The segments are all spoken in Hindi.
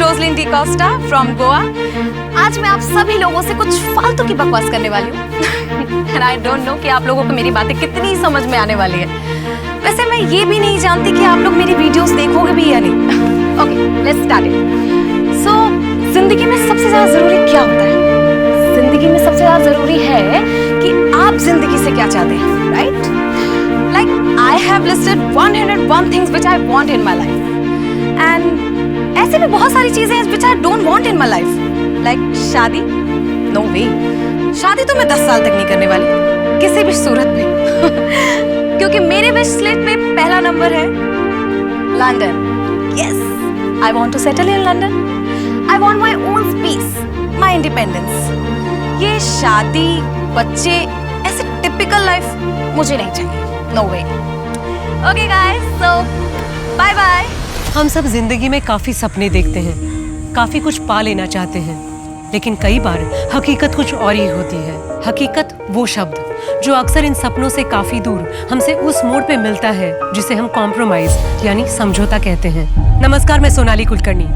Roslin D'Costa from Goa. आज मैं आप सभी लोगों से कुछ फालतू की बकवास करने वाली हूँ। एंड आई डोंट नो कि आप लोगों को मेरी बातें कितनी समझ में आने वाली है। वैसे मैं ये भी नहीं जानती कि आप लोग मेरी वीडियोस देखोगे भी या नहीं। Okay, let's start it. So जिंदगी में सबसे ज्यादा जरूरी क्या होता है? जिंदगी में सबसे ज्यादा जरूरी है कि आप जिंदगी से क्या चाहते हैं, right? Like I have listed 101 things which I want in my life, and ऐसे भी बहुत सारी चीजें हैं which I don't want in my life. Like शादी, no way. शादी तो मैं 10 साल तक नहीं करने वाली किसी भी सूरत में। क्योंकि मेरे विश लिस्ट पे पहला नंबर है London. Yes, I want to settle in London. I want my own space, my independence. ये शादी, बच्चे, ऐसे टिपिकल लाइफ मुझे नहीं चाहिए। No way. Okay guys, so bye bye. हम सब जिंदगी में काफी सपने देखते हैं, काफी कुछ पा लेना चाहते हैं, लेकिन कई बार हकीकत कुछ और ही होती है। हकीकत वो शब्द जो अक्सर इन सपनों से काफी दूर हमसे उस मोड़ पे मिलता है जिसे हम कॉम्प्रोमाइज यानी समझौता कहते हैं। नमस्कार, मैं सोनाली कुलकर्णी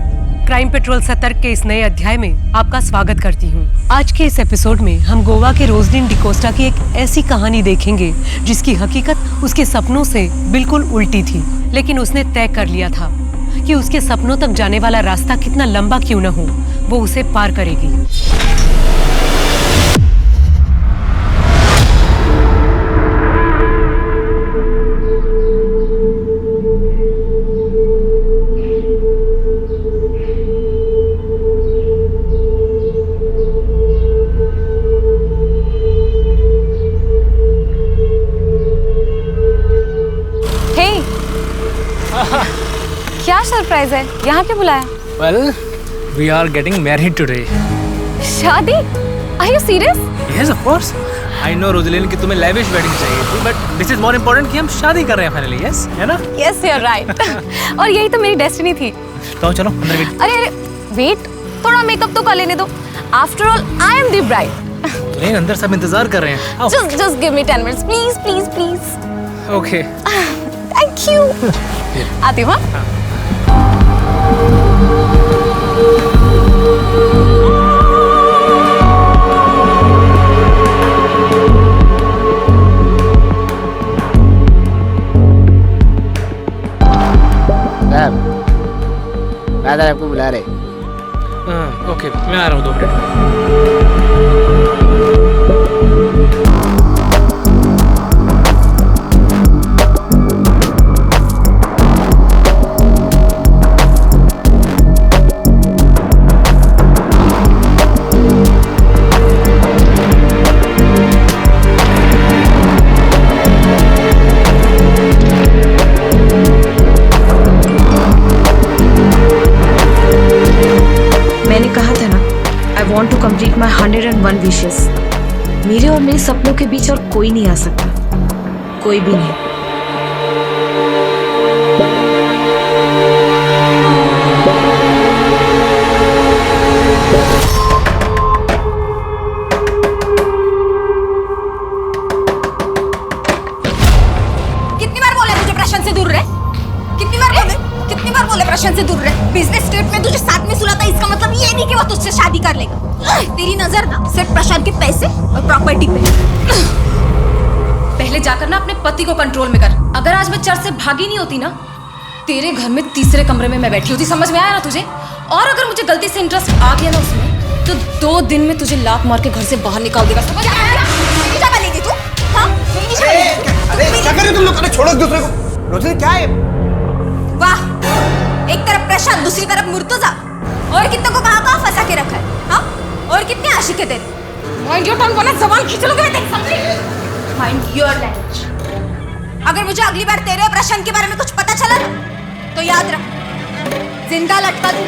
क्राइम पेट्रोल सतर्क के इस नए अध्याय में आपका स्वागत करती हूँ। आज के इस एपिसोड में हम गोवा के रोजलिन डिकोस्टा की एक ऐसी कहानी देखेंगे जिसकी हकीकत उसके सपनों से बिल्कुल उल्टी थी, लेकिन उसने तय कर लिया था कि उसके सपनों तक जाने वाला रास्ता कितना लंबा क्यों न हो, वो उसे पार करेगी। क्या सरप्राइज है? यहाँ क्यों बुलाया? Well, we are getting married today. शादी? Are you serious? Yes, of course. I know Roslyn कि तुम्हें lavish wedding चाहिए थी, but this is more important कि हम शादी कर रहे हैं finally, yes? है ना? Yes, you're right. और यही तो मेरी डेस्टिनी थी। तो चलो अंदर गेट। अरे वेट, थोड़ा मेकअप तो कर लेने दो। After all, I am the bride. नहीं, अंदर सब इंतजार कर रहे हैं। आओ। Just give me 10 minutes, please, please, please. Okay. Thank you. आती हूँ। हाँ? फादर आपको बुला रहे। ओके, मैं आ रहा हूँ 2 minute. Want to complete my 101 wishes. मेरे और मेरे सपनों के बीच और कोई नहीं आ सकता, कोई भी नहीं। कितनी बार बोले तुझे प्रशांत से दूर रहे? कितनी बार बोले प्रशांत से दूर रहे? बिजनेस ट्रिप में तुझे साथ में सुलाता, इसका मतलब ये नहीं कि वो तुझसे शादी कर लेगा। तेरी नजर ना सिर्फ प्रशांत के पैसे और प्रॉपर्टी पे। पहले जाकर ना अपने पति को कंट्रोल में कर। अगर आज मैं चर्च से भागी नहीं होती ना, तेरे घर में तीसरे कमरे में मैं बैठी होती। समझ में आया ना तुझे? और अगर मुझे गलती से इंटरेस्ट आ गया ना उसमें, तो 2 दिन में तुझे लात मार के घर से बाहर निकाल देगा। समझ आया? मेरी जगह लेगी तू? हाँ? मेरी जगह लेगी? क्या कर रहे हो तुम लोग? छोड़ो एक दूसरे को। रोजलिन क्या है? वाह, एक तरफ प्रशांत, दूसरी तरफ मुर्तजा। और कितने को कहाँ फंसा के रखा है? हाँ? और कितने आशिक है तेरे? माइंड योर टंग, वरना जबान खींच लोगे मैं, समझी? Mind your language. अगर मुझे अगली बार तेरे प्रशांत के बारे में कुछ पता चला ना, तो याद रख, जिंदा लटका दूं।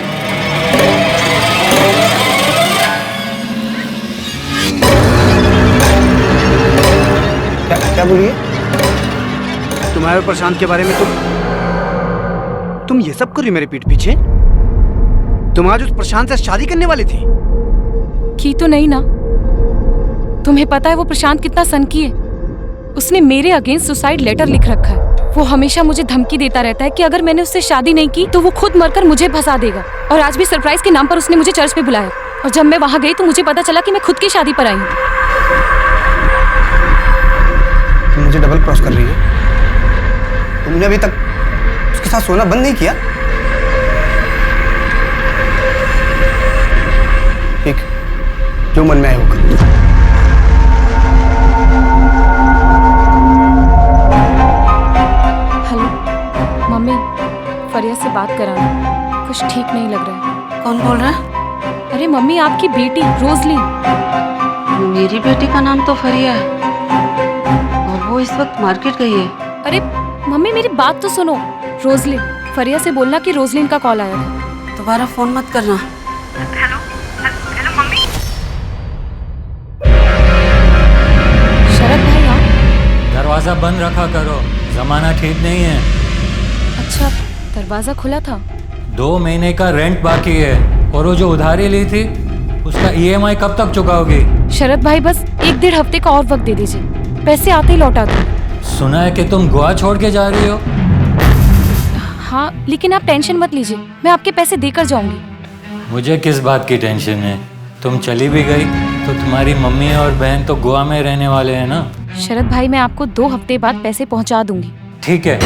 क्या बोलिए? तुम्हारे और प्रशांत के बारे में तुम ये सब कर रही हो मेरे पीठ पीछे? तुम आज उस प्रशांत से शादी करने वाली थी? की तो नहीं ना? तुम्हें पता है वो प्रशांत कितना सनकी है? उसने मेरे अगेंस्ट सुसाइड लेटर लिख रखा है। वो हमेशा मुझे धमकी देता रहता है कि अगर मैंने उससे शादी नहीं की तो वो खुद मरकर मुझे फंसा देगा। और आज भी सरप्राइज के नाम पर उसने मुझे चर्च में बुलाया, और जब मैं वहाँ गई तो मुझे पता चला कि मैं खुद की शादी पर आई हूँ। तुम मुझे डबल क्रॉस कर रही हो। तुमने अभी तक उसके साथ सोना बंद नहीं किया। ठीक, जो मन में आए वो कर। हेलो मम्मी, फरिया से बात कराना, कुछ ठीक नहीं लग रहा है। कौन बोल रहा है? अरे मम्मी, आपकी बेटी रोजलिन। मेरी बेटी का नाम तो फरिया है और वो इस वक्त मार्केट गई है। अरे मम्मी, मेरी बात तो सुनो। रोजलिन, फरिया से बोलना कि रोजलिन का कॉल आया था। दोबारा फोन मत करना। शरद भाई आप? दरवाजा बंद रखा करो, जमाना ठीक नहीं है। अच्छा, दरवाजा खुला था। 2 महीने का रेंट बाकी है, और वो जो उधारी ली थी उसका EMI कब तक चुकाओगी? शरद भाई, बस 1-1.5 हफ्ते का और वक्त दे दीजिए, पैसे आते ही लौटा दो। सुना है कि तुम गोवा छोड़ के जा रही हो। हाँ, लेकिन आप टेंशन मत लीजिए, मैं आपके पैसे देकर जाऊंगी। मुझे किस बात की टेंशन है? तुम चली भी गई तो तुम्हारी मम्मी और बहन तो गोवा में रहने वाले हैं ना। शरद भाई, मैं आपको 2 हफ्ते बाद पैसे पहुंचा दूंगी। ठीक है।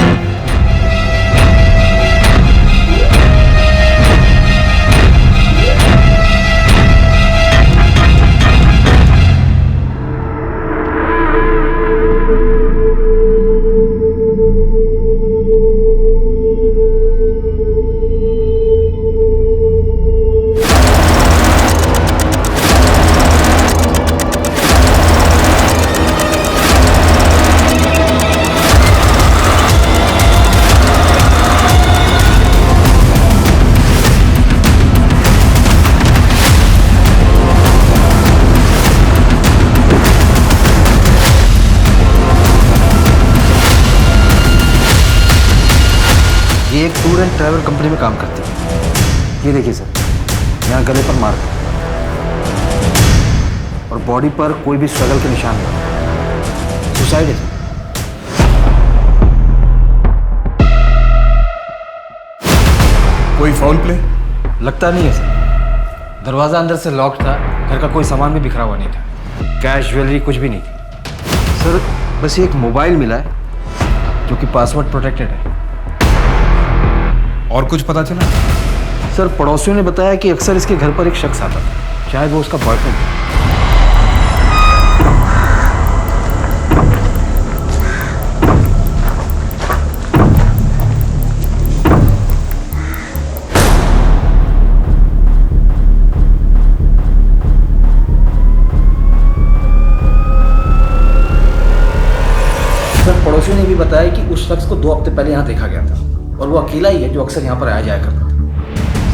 ये एक टूर एंड ट्रैवल कंपनी में काम करती है। ये देखिए सर, यहाँ गले पर मार्क है और बॉडी पर कोई भी स्ट्रगल के निशान नहीं। सुसाइड है सर। कोई फाउल प्ले? लगता नहीं है सर। दरवाजा अंदर से लॉक था, घर का कोई सामान भी बिखरा हुआ नहीं था, कैश ज्वेलरी कुछ भी नहीं थी सर। बस एक मोबाइल मिला है जो कि पासवर्ड प्रोटेक्टेड है। और कुछ पता चला? सर, पड़ोसियों ने बताया कि अक्सर इसके घर पर एक शख्स आता था, शायद वो उसका बॉयफ्रेंड था। सर, पड़ोसियों ने भी बताया कि उस शख्स को 2 हफ्ते पहले यहाँ देखा गया था और वो अकेला ही है जो अक्सर यहाँ पर आया जाया करता था।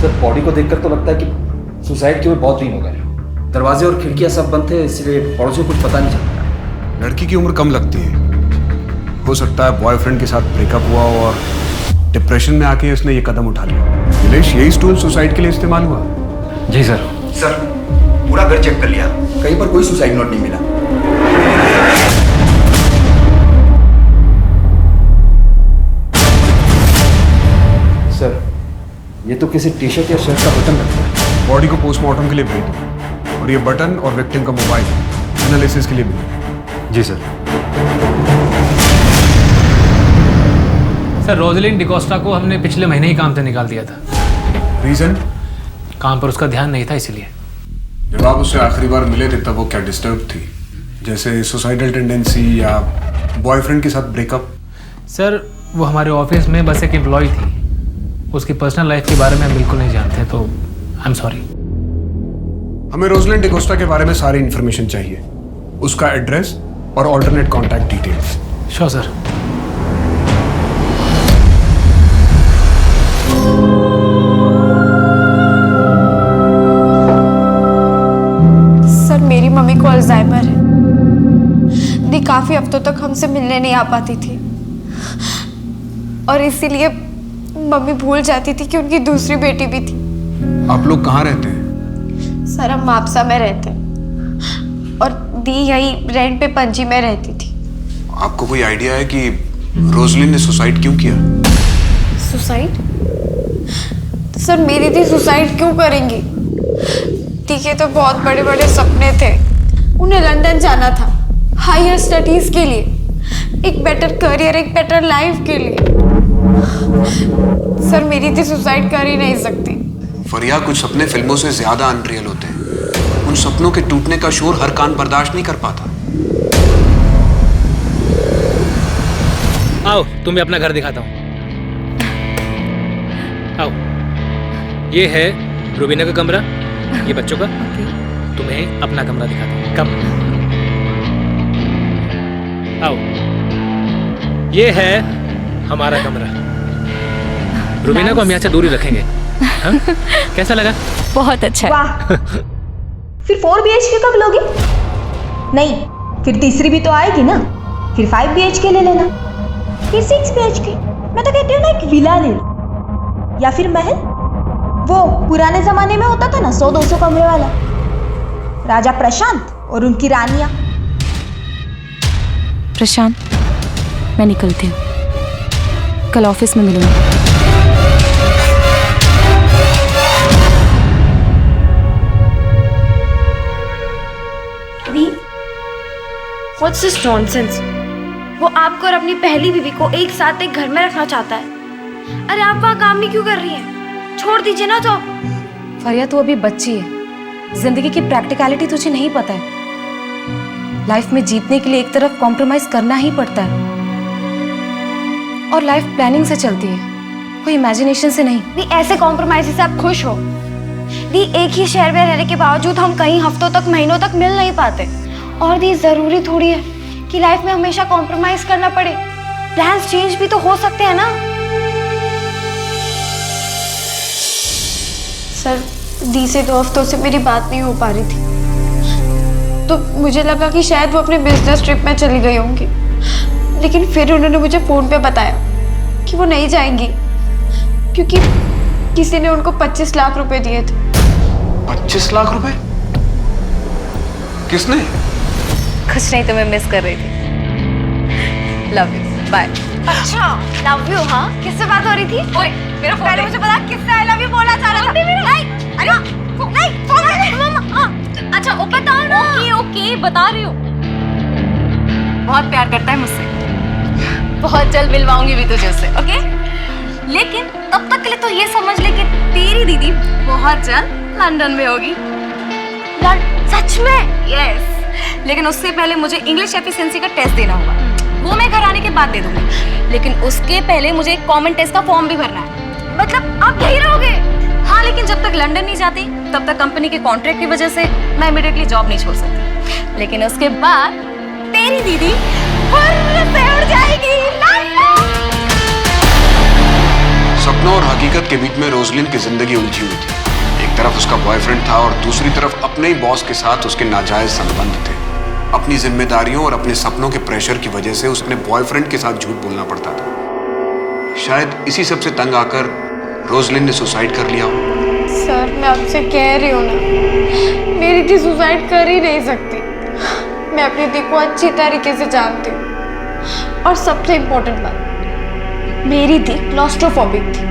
सर, बॉडी को देखकर तो लगता है कि सुसाइड के हुए बहुत दिन हो गए। दरवाजे और खिड़कियाँ सब बंद थे, इसलिए पड़ोसियों को कुछ पता नहीं चलता। लड़की की उम्र कम लगती है, हो सकता है बॉयफ्रेंड के साथ ब्रेकअप हुआ और डिप्रेशन में आके उसने ये कदम उठा लिया। नीलेश, यही स्टूल सुसाइड के लिए इस्तेमाल हुआ? जी सर। सर, पूरा घर चेक कर लिया, कहीं पर कोई सुसाइड नोट नहीं मिला। सर, ये तो किसी टी शर्ट या शर्ट का बटन लगता है। बॉडी को पोस्टमार्टम के लिए भेज दो और ये बटन और विक्टिम का मोबाइल एनालिसिस के लिए भेजो। जी सर। सर, रोजलिन डिकोस्टा को हमने पिछले महीने ही काम से निकाल दिया था। रीजन? काम पर उसका ध्यान नहीं था, इसलिए। जब आप उससे आखिरी बार मिले थे तब वो क्या डिस्टर्ब थी, जैसे सुसाइडल टेंडेंसी या बॉयफ्रेंड के साथ ब्रेकअप? सर, वो हमारे ऑफिस में बस एक एम्प्लॉय थी, उसकी पर्सनल लाइफ के बारे में हम बिल्कुल नहीं जानते, तो आई एम सॉरी। हमें रोजलिन डिकोस्टा के बारे में सारी इन्फॉर्मेशन चाहिए, उसका एड्रेस और alternate contact details. Sure sir. Sir, मेरी मम्मी को अल्जाइमर है। दी काफी हफ्तों तक हमसे मिलने नहीं आ पाती थी और इसीलिए मम्मी भूल जाती थी कि उनकी दूसरी बेटी भी थी। आप लोग कहाँ रहते हैं? सर, हम मापसा में रहते हैं और दी यही रेंट पे पणजी में रहती थी। आपको कोई आइडिया है कि रोजलिन ने सुसाइड क्यों किया? सुसाइड? सर मेरी दी सुसाइड क्यों करेंगी? दी के तो बहुत बड़े बड़े सपने थे। उन्हें लंदन जाना था हायर स्टडीज के लिए, एक बेटर करियर, एक बेटर लाइफ के लिए। सर मेरी दी सुसाइड कर ही नहीं सकती। फरिया, कुछ सपने फिल्मों से ज्यादा अनरियल होते हैं। उन सपनों के टूटने का शोर हर कान बर्दाश्त नहीं कर पाता। आओ तुम्हें अपना घर दिखाता हूँ। आओ, ये है रूबीना का कमरा, ये बच्चों का। तुम्हें अपना कमरा दिखाता हूँ। कम आओ, ये है हमारा कमरा। रूबीना को हम यहाँ से दूर ही रखेंगे। हाँ? कैसा लगा? बहुत अच्छा है। वाह। फिर 4 BHK कब लोगे? नहीं, फिर तीसरी भी तो आएगी ना। फिर 5 BHK ले लेना, फिर 6 BHK। मैं तो कहती हूँ ना एक विला ले लो, या फिर महल। वो पुराने जमाने में होता था ना 100-200 कमरे वाला, राजा प्रशांत और उनकी रानियां। प्रशांत, मैं निकलती हूँ, कल ऑफिस में मिलूंगी। What's this nonsense? वो आपको और अपनी पहली बीवी को एक साथ एक घर में रखना चाहता है। अरे आप वहाँ काम भी क्यों कर रही हैं? छोड़ दीजिए ना जॉब। फरिया तू अभी बच्ची है, जिंदगी की प्रैक्टिकलिटी तुझे नहीं पता है। लाइफ में जीतने के लिए एक तरफ कॉम्प्रोमाइज करना ही पड़ता है, और लाइफ प्लानिंग से चलती है, कोई इमेजिनेशन से नहीं। दी ऐसे कॉम्प्रोमाइज से आप खुश हो? दी एक ही शहर में रहने के बावजूद हम कई हफ्तों तक, महीनों तक मिल नहीं पाते। और दी जरूरी थोड़ी है कि लाइफ में हमेशा कॉम्प्रोमाइज करना पड़े। प्लान्स चेंज भी तो हो सकते हैं ना। सर दी से 2 हफ्तों से मेरी बात नहीं हो पा रही थी, तो मुझे लगा कि शायद वो अपने बिजनेस ट्रिप में चली गई होंगी। लेकिन फिर उन्होंने मुझे फोन पे बताया कि वो नहीं जाएंगी, क्योंकि किसी ने उनको 25 लाख रुपए दिए थे। 25 लाख रुपए? किसने? कुछ नहीं, तुम्हें मिस कर रही थी। Love you, bye. अच्छा लव यू? हाँ, किससे बात हो रही थी? ओए मेरा फोन, पहले मुझे बता किससे आई लव यू बोलना चाह रहा था। नहीं, अरे नहीं फोन मम्मा। हाँ अच्छा, ओ बता ना। ओके बता रही हूँ। बहुत प्यार करता है मुझसे, बहुत जल्द मिलवाऊंगी भी तुझे उससे, ओके? लेकिन तब तक के लिए तो ये समझ ले कि तेरी दीदी बहुत जल्द लंदन में होगी। सच में? यस। लेकिन उससे पहले मुझे इंग्लिश एफिशिएंसी का टेस्ट देना होगा, वो मैं घर आने के बाद दे दूंगी। लेकिन उसके पहले मुझे एक कॉमन टेस्ट का फॉर्म भी भरना है। मतलब आप यही रहोगे? हाँ, लेकिन जब तक लंदन नहीं जाती तब तक कंपनी के कॉन्ट्रैक्ट की वजह से मैं इमीडिएटली जॉब नहीं छोड़ सकती। लेकिन उसके बाद तेरी दीदी फुर्र से उड़ जाएगी लंदन। सपनों और हकीकत के बीच में रोजलिन की जिंदगी उलझी हुई थी। एक तरफ उसका बॉयफ्रेंड था और दूसरी तरफ अपने ही बॉस के साथ उसके नाजायज संबंध थे। अपनी जिम्मेदारियों और अपने सपनों के प्रेशर की वजह से उसने बॉयफ्रेंड के साथ झूठ बोलना पड़ता था। शायद इसी सब से तंग आकर रोजलिन ने सुसाइड कर लिया हो। सर मैं आपसे कह रही हूँ ना, मेरी दी सुसाइड कर ही नहीं सकती। मैं अपनी दी को अच्छी तरीके से जानती हूँ। और सबसे इम्पोर्टेंट बात, मेरी दी क्लॉस्ट्रोफोबिक थी,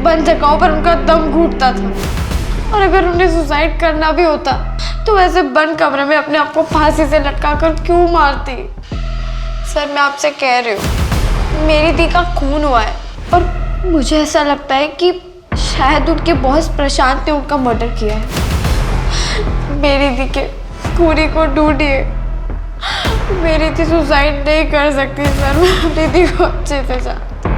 बंद जगहों पर उनका दम घुटता था। और अगर उन्हें सुसाइड करना भी होता तो वैसे बंद कमरे में अपने आप को फांसी से लटका कर क्यों मारती? सर मैं आपसे कह रही हूँ, मेरी दी का खून हुआ है और मुझे ऐसा लगता है कि शायद उनके बॉस प्रशांत ने उनका मर्डर किया है। मेरी दी के खूनी को ढूंढिए। मेरी दी सुसाइड नहीं कर सकती सर, मैं अपनी दी को अच्छे से जानती हूँ।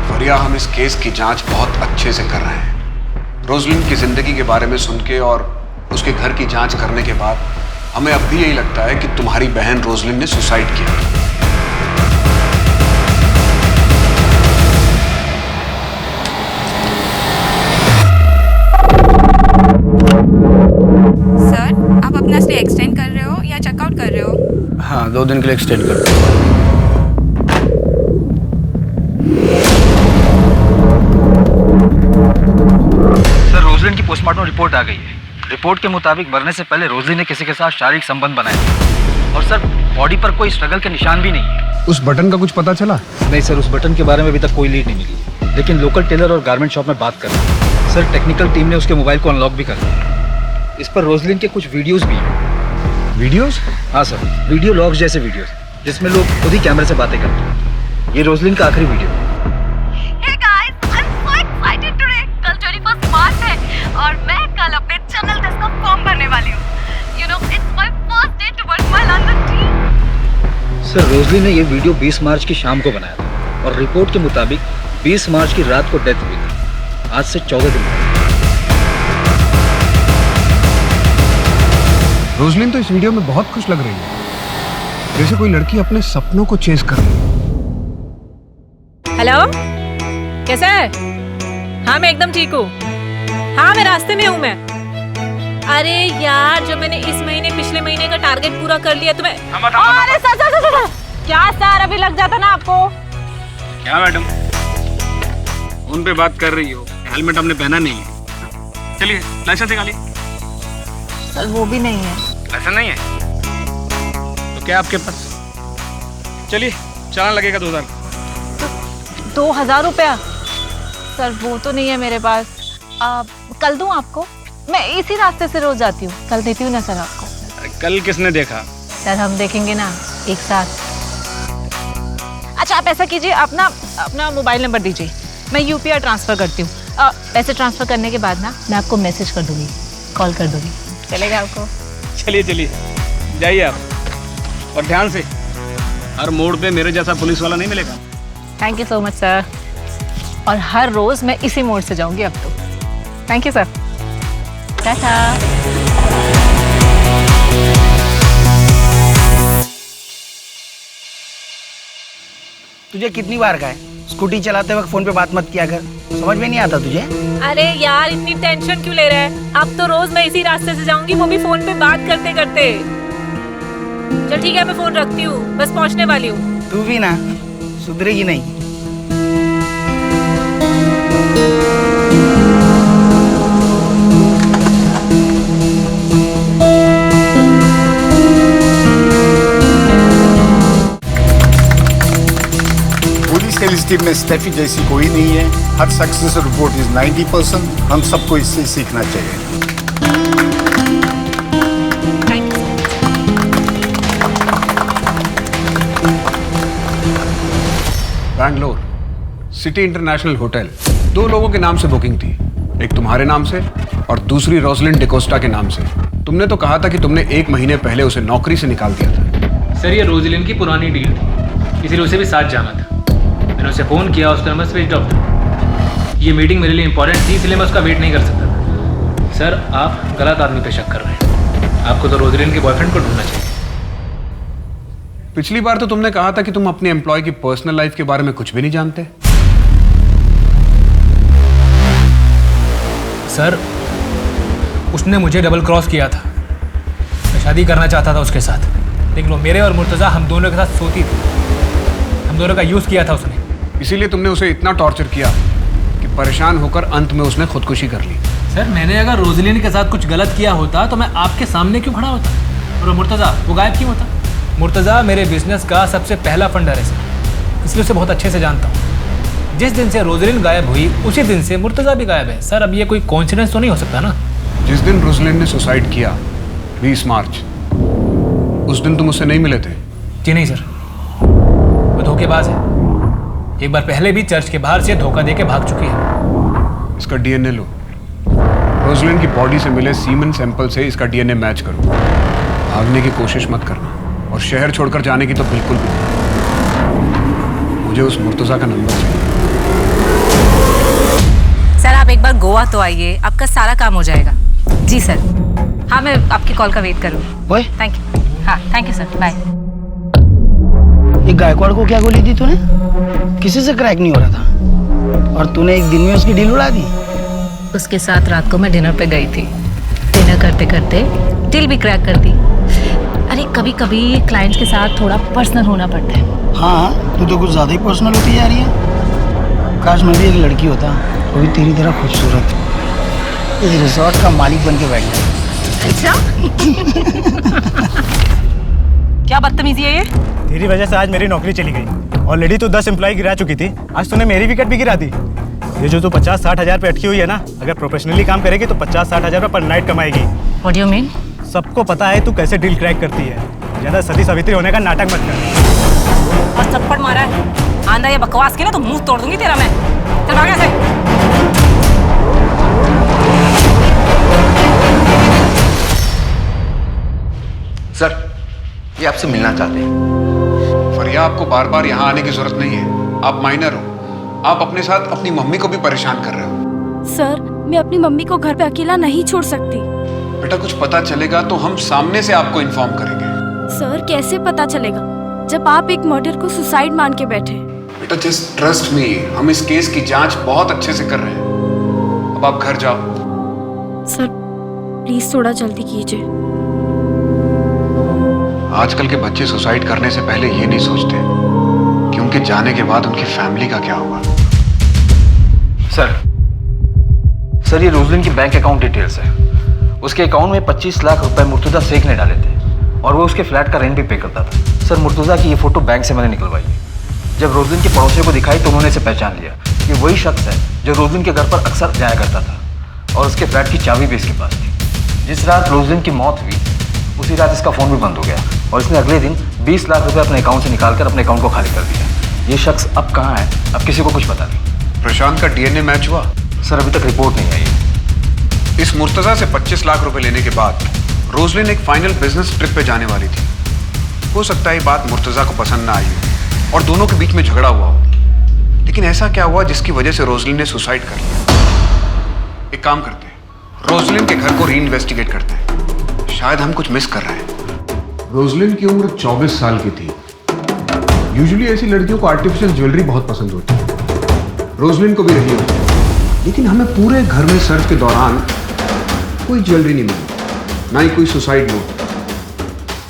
फरिया, हम इस केस की जांच बहुत अच्छे से कर रहे हैं। रोजलिन की जिंदगी के बारे में सुन के और उसके घर की जांच करने के बाद हमें अब भी यही लगता है कि तुम्हारी बहन रोजलिन ने सुसाइड किया। सर आप अपना स्टे एक्सटेंड कर रहे हो या चेकआउट कर रहे हो? हाँ, 2 दिन के लिए एक्सटेंड कर दो। सर रोजलिन की पोस्टमार्टम रिपोर्ट आ गई है। रिपोर्ट के मुताबिक मरने से पहले रोजलिन ने किसी के साथ शारीरिक संबंध बनाए। और सर बॉडी पर कोई स्ट्रगल के निशान भी नहीं है। उस बटन का कुछ पता चला? नहीं सर, उस बटन के बारे में अभी तक कोई लीड नहीं मिली, लेकिन लोकल टेलर और गारमेंट शॉप में बात कर रहे हैं। सर टेक्निकल टीम ने उसके मोबाइल को अनलॉक भी कर लिया। इस पर रोजलिन के कुछ वीडियोस भी हैं। वीडियोस? हाँ सर, वीडियो लॉग्स जैसे वीडियोस जिसमें लोग खुद ही कैमरे से बातें करते हैं। ये रोजलिन का आखिरी वीडियो है। Hey guys, I'm so excited today. कल 21 मार्च है और मैं कल अपने चैनल टेस्ट का फॉर्म भरने वाली हूँ। You know, it's my first day towards my London dream. Sir Roslyn ने ये वीडियो 20 मार्च की शाम को बनाया था और रिपोर्ट के मुताबिक 20 मार्च की रात को डेथ हुई थी। आज से 14 दिन पहले। रोजलिन तो इस वीडियो में बहुत खुश लग रही है, जैसे कोई लड़की अपने सपनों को चेस कर रही है। हेलो, कैसा है? हाँ मैं एकदम ठीक हूँ। हाँ मैं रास्ते में हूँ मैं। अरे यार, जो मैंने इस महीने पिछले महीने का टारगेट पूरा कर लिया तो मैं अरे सर क्या सर, अभी लग जाता ना आपको। क्या मैडम, फोन पे बात कर रही हो, हेलमेट हमने पहना नहीं है। चलिए लाइसेंस निकालिए। सर वो भी नहीं है। लाइसेंस नहीं है तो क्या आपके पास? चलिए चालान लगेगा 2000 का। 2000 रुपया? सर वो तो नहीं है मेरे पास। कल दूं आपको? मैं इसी रास्ते से रोज आती हूँ, कल देती हूँ ना सर आपको। अरे कल किसने देखा? सर हम देखेंगे ना एक साथ। अच्छा आप ऐसा कीजिए, अपना मोबाइल नंबर दीजिए, मैं यूपीआई ट्रांसफर करती हूँ। पैसे ट्रांसफर करने के बाद ना मैं आपको मैसेज कर दूंगी, कॉल कर दूंगी। चलेगा आपको? चलिए चलिए जाइए आप, और ध्यान से, हर मोड़ पे मेरे जैसा पुलिस वाला नहीं मिलेगा। Thank you so much sir. और हर रोज मैं इसी मोड़ से जाऊंगी अब तो। Thank you sir. टाटा। तुझे कितनी बार कहा है स्कूटी चलाते वक्त फोन पे बात मत किया कर, समझ में नहीं आता तुझे? अरे यार इतनी टेंशन क्यों ले रहा है? अब तो रोज मैं इसी रास्ते से जाऊंगी, वो भी फोन पे बात करते करते। चल ठीक है, मैं फोन रखती हूँ, बस पहुँचने वाली हूँ। तू भी ना सुधरेगी नहीं। पुलिस टीम में स्टेफी जैसी कोई नहीं है। हर सक्सेस रिपोर्ट इज 90%। हम सबको इससे सीखना चाहिए। बैंगलोर सिटी इंटरनेशनल होटल, 2 लोगों के नाम से बुकिंग थी, एक तुम्हारे नाम से और दूसरी रोजलिन डिकोस्टा के नाम से। तुमने तो कहा था कि तुमने 1 महीने पहले उसे नौकरी से निकाल दिया था। सर ये रोजलिन की पुरानी डील थी, इसीलिए उसे भी साथ जाना था। मैंने उसे फ़ोन किया, उसका नंबर स्विच ऑफ था। ये मीटिंग मेरे लिए इंपॉर्टेंट थी, इसलिए मैं उसका वेट नहीं कर सकता था। सर आप गलत आदमी पे शक कर रहे हैं, आपको तो रोजलिन के बॉयफ्रेंड को ढूंढना चाहिए। पिछली बार तो तुमने कहा था कि तुम अपने एम्प्लॉय की पर्सनल लाइफ के बारे में कुछ भी नहीं जानते। सर उसने मुझे डबल क्रॉस किया था। मैं शादी करना चाहता था उसके साथ, लेकिन वो मेरे और मुर्तज़ा हम दोनों के साथ सोती थी। हम दोनों का यूज़ किया था उसने। इसीलिए तुमने उसे इतना टॉर्चर किया कि परेशान होकर अंत में उसने खुदकुशी कर ली। सर मैंने अगर रोजलिन के साथ कुछ गलत किया होता तो मैं आपके सामने क्यों खड़ा होता, और वो मुर्तज़ा वो गायब क्यों होता? मुर्तज़ा मेरे बिजनेस का सबसे पहला फंडर है सर, इसलिए उसे बहुत अच्छे से जानता हूँ। जिस दिन से रोजलिन गायब हुई उसी दिन से मुर्तज़ा भी गायब है। सर अब ये कोई कोइंसिडेंस तो नहीं हो सकता ना? जिस दिन रोजलिन ने सुसाइड किया 20 मार्च, उस दिन तुम उससे नहीं मिले थे? जी नहीं सर, वो धोखेबाज है। एक बार पहले भी चर्च के बाहर से धोखा देके भाग चुकी है। इसका डीएनए लो, रोजलिन की बॉडी से मिले सीमेन सैंपल से इसका डीएनए मैच करो। भागने की कोशिश मत करना, और शहर छोड़कर जाने की तो बिल्कुल भी नहीं। मुझे उस मुर्तज़ा का नंबर चाहिए। सर आप एक बार गोवा तो आइए, आपका सारा काम हो जाएगा। जी सर। हाँ मैं आपकी कॉल का वेट करूँगी। Thank you. हाँ थैंक यू सर, बाय। ये गायकवाड़ को क्या गोली दी तूने? किसी से क्रैक नहीं हो रहा था, और तूने एक दिन में उसकी डील उड़ा दी। उसके साथ रात को मैं डिनर पे गई थी। डिनर करते करते डील भी क्रैक कर दी। अरे कभी कभी क्लाइंट्स के साथ थोड़ा पर्सनल होना पड़ता है। हाँ तू तो कुछ ज़्यादा ही पर्सनल होती जा रही है। काश मैं भी एक लड़की होता, वो भी तेरी तरह खूबसूरत, इस रिजॉर्ट का मालिक बन के बैठ गया। अच्छा क्या बदतमीजी है ये? तेरी वजह से आज मेरी नौकरी चली गई। ऑलरेडी तू 10 एम्प्लॉय गिरा चुकी थी, आज तूने मेरी विकेट भी गिरा दी। ये जो तू 50-60 हजार पे अटकी हुई है ना, अगर प्रोफेशनली काम करेगी तो 50-60 हजार पर night कमाएगी। What do you mean? सबको पता है तू कैसे डील क्रैक करती है। ज्यादा सती सावित्री होने का नाटक मत कर। और थप्पड़ मारा है आंधा ये बकवास के ना तो मुंह तोड़ दूंगी तेरा मैं। चल भाग यहाँ से। सर, ये आपसे मिलना चाहते हैं। फरिया, आपको बार बार यहाँ आने की जरूरत नहीं है। आप माइनर हो, आप अपने साथ अपनी मम्मी को भी परेशान कर रहे हो। सर, मैं अपनी मम्मी को घर पे अकेला नहीं छोड़ सकती। बेटा, कुछ पता चलेगा तो हम सामने से आपको इन्फॉर्म करेंगे। सर, कैसे पता चलेगा जब आप एक मर्डर को सुसाइड मान के बैठे? बेटा, जस्ट ट्रस्ट मी, हम इस केस की जांच बहुत अच्छे से कर रहे हैं। अब आप घर जाओ। सर, प्लीज थोड़ा जल्दी कीजिए। आजकल के बच्चे सुसाइड करने से पहले ये नहीं सोचते कि उनके जाने के बाद उनकी फैमिली का क्या होगा। सर ये रोजलिन की बैंक अकाउंट डिटेल्स है। उसके अकाउंट में 25 लाख रुपए मुर्तुजा शेख ने डाले थे और वो उसके फ्लैट का रेंट भी पे करता था। सर, मुर्तुजा की ये फोटो बैंक से मैंने निकलवाई है। जब रोजलिन के पड़ोसियों को दिखाई तो उन्होंने इसे पहचान लिया। ये वही शख्स है जो रोजलिन के घर पर अक्सर जाया करता था और उसके फ्लैट की चाबी भी इसके पास थी। जिस रात रोजलिन की मौत हुई उसी रात इसका फ़ोन भी बंद हो गया और इसने अगले दिन 20 लाख रुपए अपने अकाउंट से निकालकर अपने अकाउंट को खाली कर दिया। ये शख्स अब कहाँ है, अब किसी को कुछ पता नहीं। प्रशांत का डीएनए मैच हुआ? सर, अभी तक रिपोर्ट नहीं आई। इस मुर्तजा से 25 लाख रुपए लेने के बाद रोजलिन एक फाइनल बिजनेस ट्रिप पे जाने वाली थी। हो सकता है ये बात मुर्तजा को पसंद ना आई हो और दोनों के बीच में झगड़ा हुआ हो। लेकिन ऐसा क्या हुआ जिसकी वजह से रोजलिन ने सुसाइड कर लिया? एक काम करते हैं, रोजलिन के घर को री इन्वेस्टिगेट करते हैं। शायद हम कुछ मिस कर रहे हैं। रोजलिन की उम्र 24 साल की थी। यूजुअली ऐसी लड़कियों को आर्टिफिशियल ज्वेलरी बहुत पसंद होती है, रोजलिन को भी रही होती है। लेकिन हमें पूरे घर में सर्च के दौरान कोई ज्वेलरी नहीं मिली, ना ही कोई सुसाइड नोट।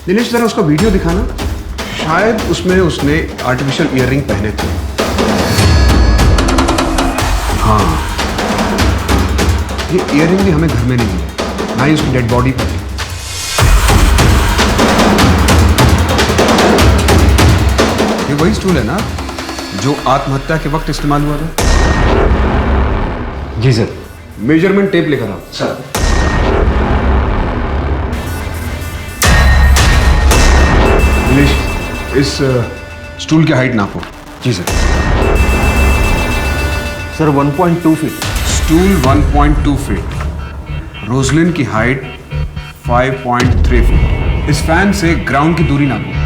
दिनेश, जरा उसका वीडियो दिखाना। शायद उसमें उसने आर्टिफिशियल ईयररिंग पहने थे। हाँ, ये ईयररिंग भी हमें घर में नहीं मिली, ना ही उसकी डेड बॉडी पर। ये वही स्टूल है ना जो आत्महत्या के वक्त इस्तेमाल हुआ था? जी सर। मेजरमेंट टेप लेकर आओ। सर। दिनेश, इस स्टूल की हाइट नापो। जी sir. Sir 1.2 feet. Stool 1.2 feet, Roslin की हाइट 5.3 फीट। इस फैन से ग्राउंड की दूरी नापो।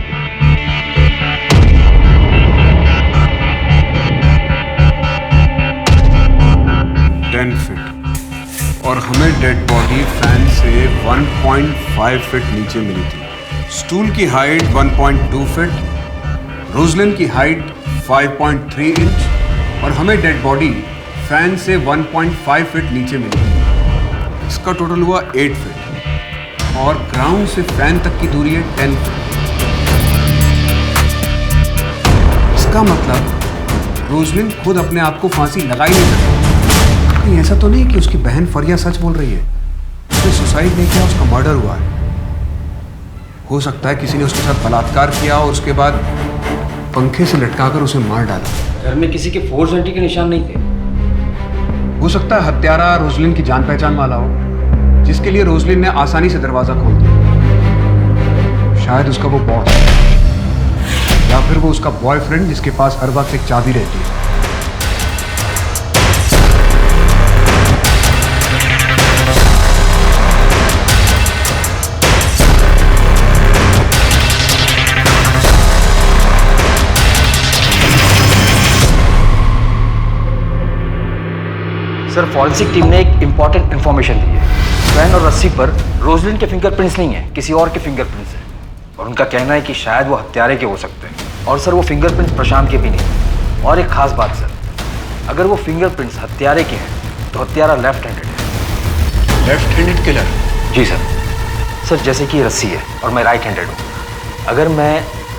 10 फीट। और हमें डेड बॉडी फैन से 1.5 फीट नीचे मिली थी। स्टूल की हाइट 1.2 फीट, रोजलिन की हाइट 5.3 इंच और हमें डेड बॉडी फैन से 1.5 फीट नीचे मिली। इसका टोटल हुआ 8 फीट और ग्राउंड से फैन तक की दूरी है 10 फीट। इसका मतलब रोजलिन खुद अपने आप को फांसी लगा ही नहीं सकती। कहीं ऐसा तो नहीं कि उसकी बहन फरिया सच बोल रही है, उसने सुसाइड नहीं किया, उसका मर्डर हुआ है। हो सकता है किसी ने उसके साथ बलात्कार किया और उसके बाद पंखे से लटकाकर उसे मार डाला। घर में किसी के फोर्स एंट्री के निशान नहीं थे। हो सकता है हत्यारा रोजलिन की जान पहचान वाला हो, जिसके लिए रोजलिन ने आसानी से दरवाजा खोल दिया। शायद उसका वो बॉस या फिर वो उसका बॉयफ्रेंड जिसके पास हर वक्त एक चाबी रहती है। सर, फॉरेंसिक टीम ने एक इंपॉर्टेंट इन्फॉर्मेशन दी है। फैन और रस्सी पर रोजलिन के फिंगरप्रिंट्स नहीं है, किसी और के फिंगरप्रिंट्स हैं और उनका कहना है कि शायद वो हत्यारे के हो सकते हैं। और सर, वो फिंगरप्रिंट्स प्रशांत के भी नहीं। और एक खास बात सर, अगर वो फिंगरप्रिंट्स हत्यारे के हैं तो हत्यारा लेफ्ट हैंडेड है। Left handed killer? जी सर। सर, जैसे कि रस्सी है और मैं राइट हैंडेड हूँ, अगर मैं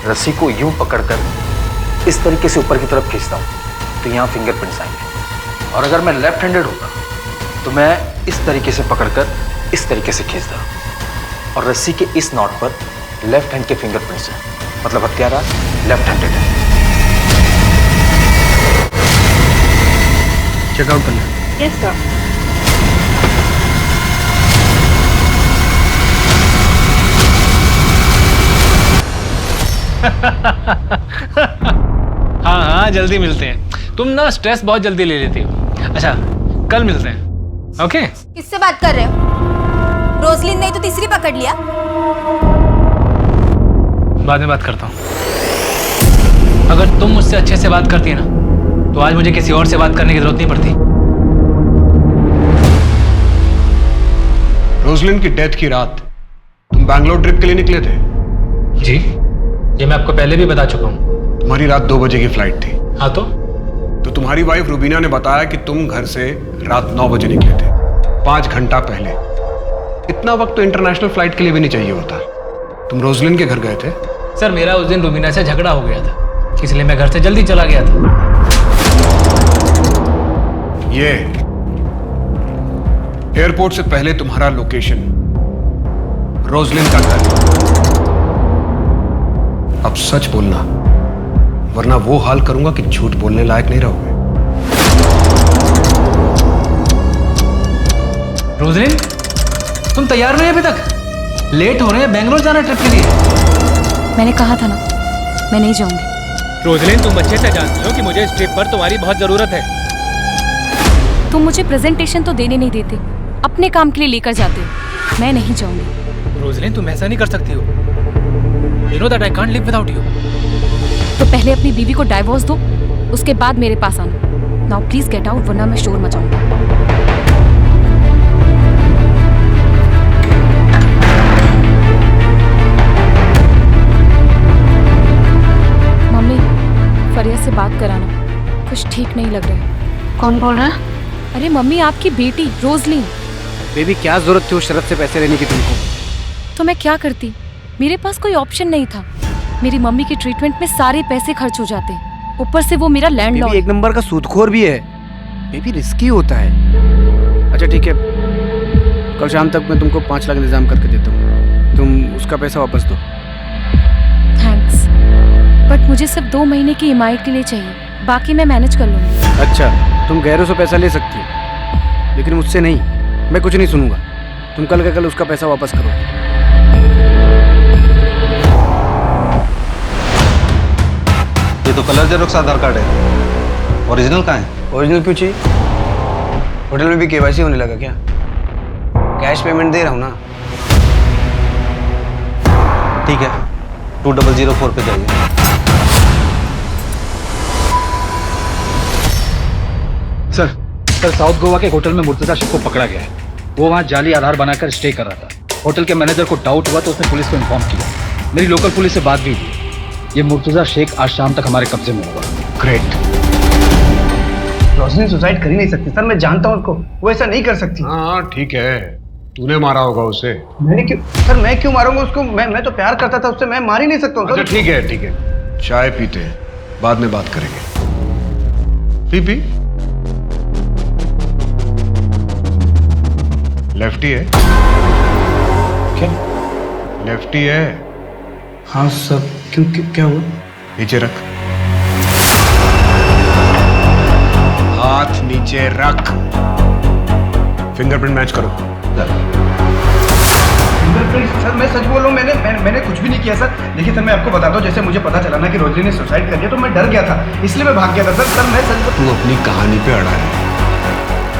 रस्सी को यूं पकड़कर इस तरीके से ऊपर की तरफ खींचता हूँ तो यहाँ फिंगरप्रिंट्स आएंगे। और अगर मैं लेफ्ट हैंडेड होता तो मैं इस तरीके से पकड़कर इस तरीके से खींचता और रस्सी के इस नॉट पर लेफ्ट हैंड के फिंगरप्रिंट्स हैं, मतलब हत्यारा लेफ्ट हैंडेड है। चेकआउट करना। Yes sir. हाँ हाँ, जल्दी मिलते हैं। तुम ना स्ट्रेस बहुत जल्दी ले लेती हो। अच्छा, कल मिलते हैं। ओके? किससे बात कर रहे हो? रोजलिन नहीं तो तीसरी पकड़ लिया। बाद में बात करता हूँ। अगर तुम मुझसे अच्छे से बात करती है ना, तो आज मुझे किसी और से बात करने की जरूरत नहीं पड़ती। रोजलिन की डेथ की रात तुम बैंगलोर ट्रिप के लिए निकले थे? जी, ये मैं आपको पहले भी बता चुका हूँ। तुम्हारी रात 2 बजे की फ्लाइट थी। हाँ तो तुम्हारी वाइफ रुबीना ने बताया कि तुम घर से रात 9 बजे निकले थे, 5 घंटा पहले। इतना वक्त तो इंटरनेशनल फ्लाइट के लिए भी नहीं चाहिए होता। तुम रोजलिन के घर गए थे? सर, मेरा उस दिन रुबीना से झगड़ा हो गया था, इसलिए मैं घर से जल्दी चला गया था। ये एयरपोर्ट से पहले तुम्हारा लोकेशन रोजलिन का घर। अब सच बोलना, वरना वो हाल करूंगा कि झूठ बोलने लायक नहीं रहोगे। रोजलिन, तुम तैयार नहीं अभी तक? लेट हो रहे हैं, बेंगलोर जाना ट्रिप के लिए। मैंने कहा था ना, मैं नहीं जाऊंगी। रोजलिन, तुम अच्छे से जानती हो कि मुझे इस ट्रिप पर तुम्हारी बहुत जरूरत है। तुम मुझे प्रेजेंटेशन तो देने नहीं देते, अपने काम के लिए लेकर जाते हो। मैं नहीं जाऊंगी। रोजलिन, तुम ऐसा नहीं कर सकती हो। You know that I can't live without you. तो पहले अपनी बीवी को डाइवोर्स दो, उसके बाद मेरे पास आना। नाउ प्लीज गेट आउट, वरना मैं शोर मचाऊंगा। मम्मी, फरिया से बात कराना, कुछ ठीक नहीं लग रहा है। कौन बोल रहा है? अरे मम्मी, आपकी बेटी रोजलिन। बेबी, क्या जरूरत थी उस शरत से पैसे लेने की तुमको? तो मैं क्या करती? मेरे पास कोई ऑप्शन नहीं था। मेरी मम्मी के ट्रीटमेंट में सारे पैसे खर्च हो जाते, ऊपर से वो मेरा लैंडलॉर्ड। एक नंबर का सूदखोर भी है। बेबी, रिस्की होता है। अच्छा ठीक है, कल शाम तक मैं तुमको 5 लाख इंतजाम करके देता हूँ, तुम उसका पैसा वापस दो। थैंक्स, बट मुझे सिर्फ 2 महीने की ईएमआई के लिए चाहिए, बाकी मैं मैनेज कर लूँगी। अच्छा, तुम गैरों से पैसा ले सकती हो, लेकिन मुझसे नहीं। मैं कुछ नहीं सुनूंगा। तुम कल का कल उसका पैसा वापस करो। ये तो कलर जेरोक्स आधार कार्ड है, ओरिजिनल कहाँ है? ओरिजिनल क्यों चाहिए? होटल में भी केवाईसी होने लगा क्या? कैश पेमेंट दे रहा हूँ ना। ठीक है, 2004 पे जाइए। सर, साउथ गोवा के होटल में मुर्तजा शेख को पकड़ा गया है। वो वहाँ जाली आधार बनाकर स्टे कर रहा था। होटल के मैनेजर को डाउट हुआ तो उसने पुलिस को इन्फॉर्म किया। मेरी लोकल पुलिस से बात भी हुई। ये मुर्तजा शेख आज शाम तक हमारे कब्जे में होगा। ग्रेट। रोशनी सुसाइड कर ही नहीं सकती सर, मैं जानता हूँ उसको, वो ऐसा नहीं कर सकती। हाँ ठीक है, तूने मारा होगा उसे। मैंने क्यों सर, मैं क्यों मारूंगा उसको? मैं तो प्यार करता था उससे, मैं मार ही नहीं सकता हूँ। अच्छा ठीक है ठीक है, चाय पीते हैं, बाद में बात करेंगे। पी लेफ्टी है क्या? लेफ्टी है? हाँ सर, क्यों क्या हुआ? नीचे रख, हाथ नीचे रख। फिंगरप्रिंट मैच करो। फिंगरप्रिंट? सर मैं सच बोल रहा हूँ, मैंने कुछ भी नहीं किया सर। देखिए सर, मैं आपको बताता हूँ, जैसे मुझे पता चला ना कि रोजलिन ने सुसाइड कर दिया तो मैं डर गया था, इसलिए मैं भाग गया था सर। मैं सच। तू अपनी कहानी पे अड़ा है,